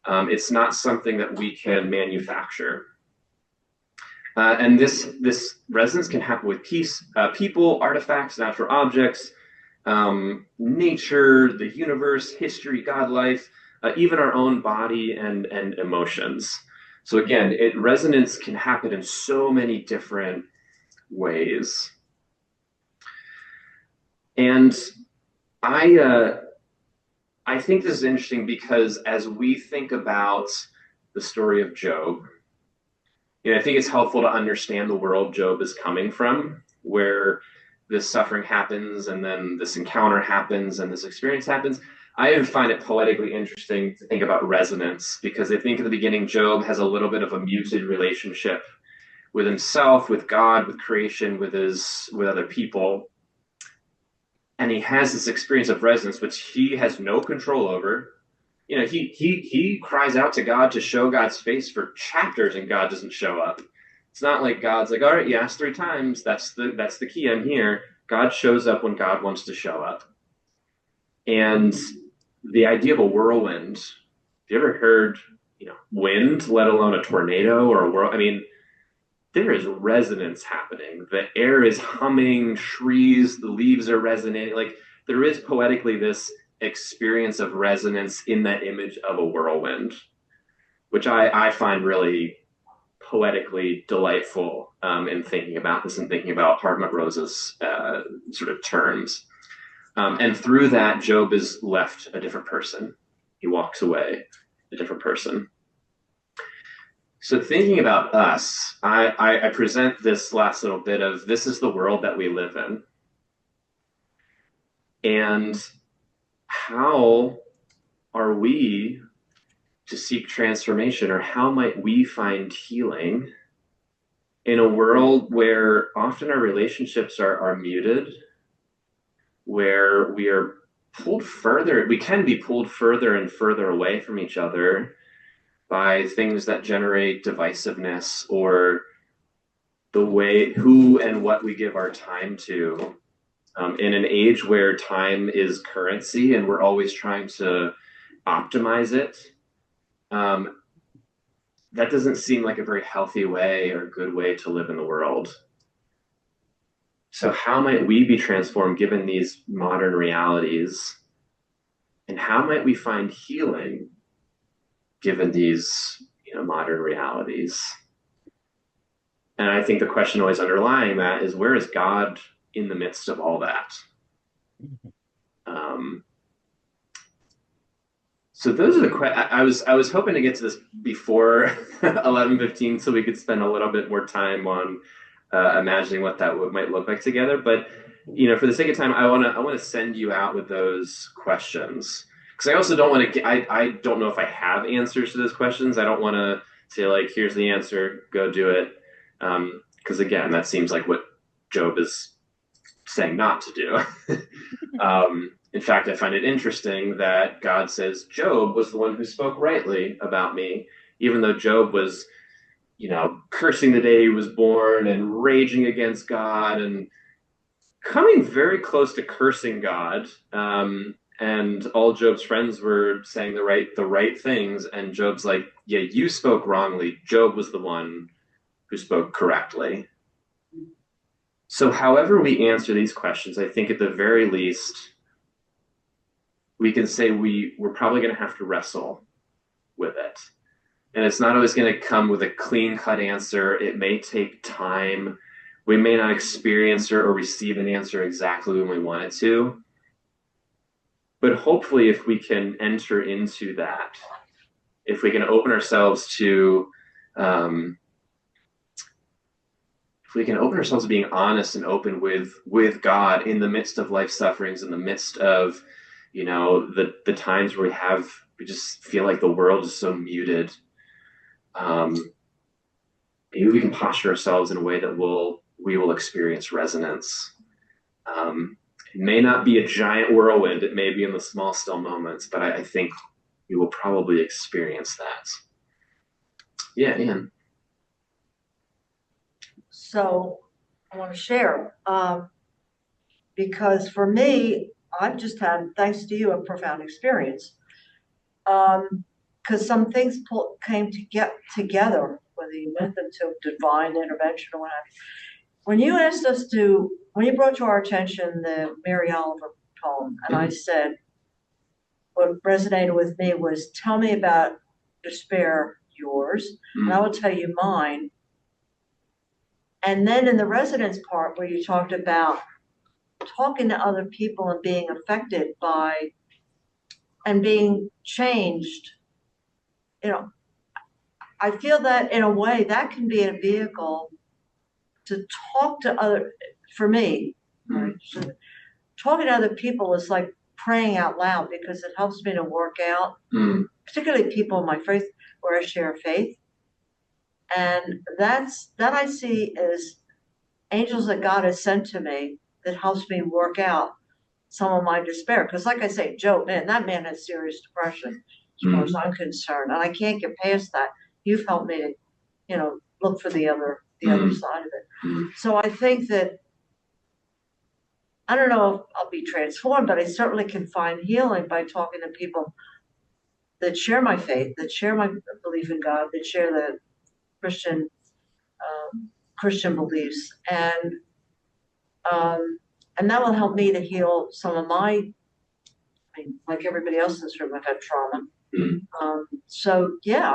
It's not something that we can manufacture. And this resonance can happen with people, artifacts, natural objects, nature, the universe, history, God, life, even our own body and emotions. So again, resonance can happen in so many different ways. And I think this is interesting because as we think about the story of Job, I think it's helpful to understand the world Job is coming from, where this suffering happens and then this encounter happens and this experience happens. I even find it poetically interesting to think about resonance, because I think at the beginning Job has a little bit of a muted relationship with himself, with God, with creation, with other people. And he has this experience of resonance, which he has no control over. He cries out to God to show God's face for chapters, and God doesn't show up. It's not like God's like, all right, you asked 3 times. That's the key. I'm here. God shows up when God wants to show up. And the idea of a whirlwind, have you ever heard, wind, let alone a tornado or a whirl? I mean, there is resonance happening. The air is humming, trees, the leaves are resonating. Like there is poetically this experience of resonance in that image of a whirlwind, which I find really poetically delightful in thinking about this and thinking about Hartmut Rosa's sort of terms. And through that, Job is left a different person. He walks away a different person. So thinking about us, I present this last little bit of this is the world that we live in. And how are we to seek transformation, or how might we find healing in a world where often our relationships are muted, where we can be pulled further and further away from each other by things that generate divisiveness, or the way who and what we give our time to. In an age where time is currency and we're always trying to optimize it, that doesn't seem like a very healthy way or good way to live in the world. So how might we be transformed given these modern realities? And how might we find healing given these modern realities? And I think the question always underlying that is, where is God in the midst of all that? So those are the questions. I was hoping to get to this before 11:15, so we could spend a little bit more time on imagining what that might look like together. But for the sake of time, I want to send you out with those questions, because I also don't want to. I don't know if I have answers to those questions. I don't want to say like, here's the answer, go do it, because again, that seems like what Job is saying not to do. In fact, I find it interesting that God says Job was the one who spoke rightly about me, even though Job was, cursing the day he was born and raging against God and coming very close to cursing God. and all Job's friends were saying the right things, and Job's like, yeah, you spoke wrongly. Job was the one who spoke correctly. So however we answer these questions, I think at the very least, we can say we're probably going to have to wrestle with it. And it's not always going to come with a clean-cut answer. It may take time. We may not experience or receive an answer exactly when we want it to. But hopefully, if we can enter into that, if we can open ourselves to, if we can open ourselves to being honest and open with God in the midst of life sufferings, in the midst of, the times where we just feel like the world is so muted. Maybe we can posture ourselves in a way that we will experience resonance. It may not be a giant whirlwind. It may be in the small, still moments, but I think we will probably experience that. Yeah, Anne. So I want to share, because for me, I've just had, thanks to you, a profound experience. Because some things came to get together, whether you meant them to divine intervention or what have you. When you asked us when you brought to our attention the Mary Oliver poem, and I said, what resonated with me was, tell me about despair, yours, and I will tell you mine. And then in the resonance part where you talked about talking to other people and being affected by and being changed, I feel that in a way that can be a vehicle to talk to for me, right? Talking to other people is like praying out loud because it helps me to work out, particularly people in my faith where I share faith. And that I see as angels that God has sent to me that helps me work out some of my despair. Because like I say, Job, that man has serious depression as far as I'm concerned. And I can't get past that. You've helped me to, look for the other side of it. So I think that, I don't know if I'll be transformed, but I certainly can find healing by talking to people that share my faith, that share my belief in God, that share the Christian beliefs, and that will help me to heal some of like everybody else in this room, I've had trauma. So yeah,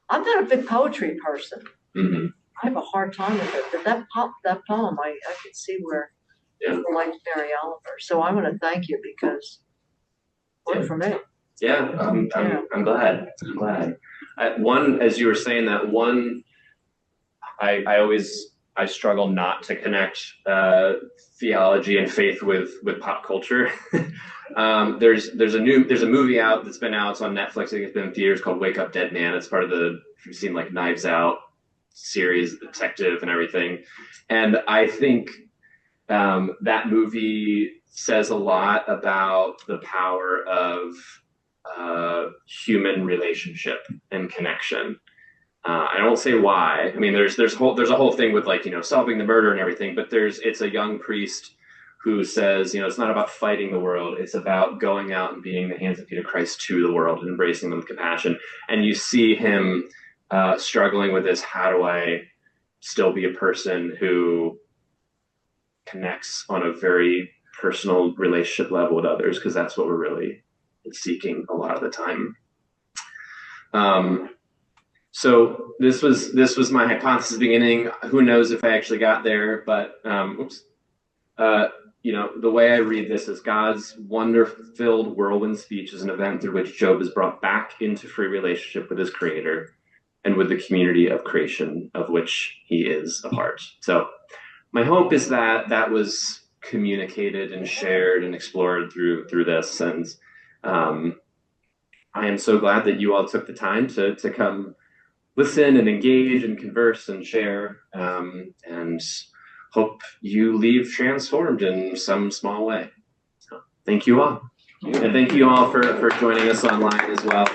I'm not a big poetry person. I have a hard time with it, but that poem, I could see where people liked Mary Oliver. So I want to thank you because it worked for me. Yeah, I'm glad. I'm glad. As you were saying that, I struggle not to connect theology and faith with pop culture. There's a movie out that's been out. It's on Netflix. I think it's been in theaters called Wake Up Dead Man. It's part of if you've seen like Knives Out series, Detective and everything. And I think that movie says a lot about the power of human relationship and connection. I won't say why. I mean, there's a whole thing with solving the murder and everything, but it's a young priest who says, it's not about fighting the world. It's about going out and being the hands and feet of Christ to the world and embracing them with compassion. And you see him struggling with this. How do I still be a person who connects on a very personal relationship level with others? Because that's what we're really seeking a lot of the time. So this was my hypothesis at the beginning. Who knows if I actually got there, but the way I read this is God's wonder-filled whirlwind speech is an event through which Job is brought back into free relationship with his creator and with the community of creation of which he is a part. So my hope is that was communicated and shared and explored through this. And I am so glad that you all took the time to come listen and engage and converse and share, and hope you leave transformed in some small way. So thank you all. And thank you all for joining us online as well.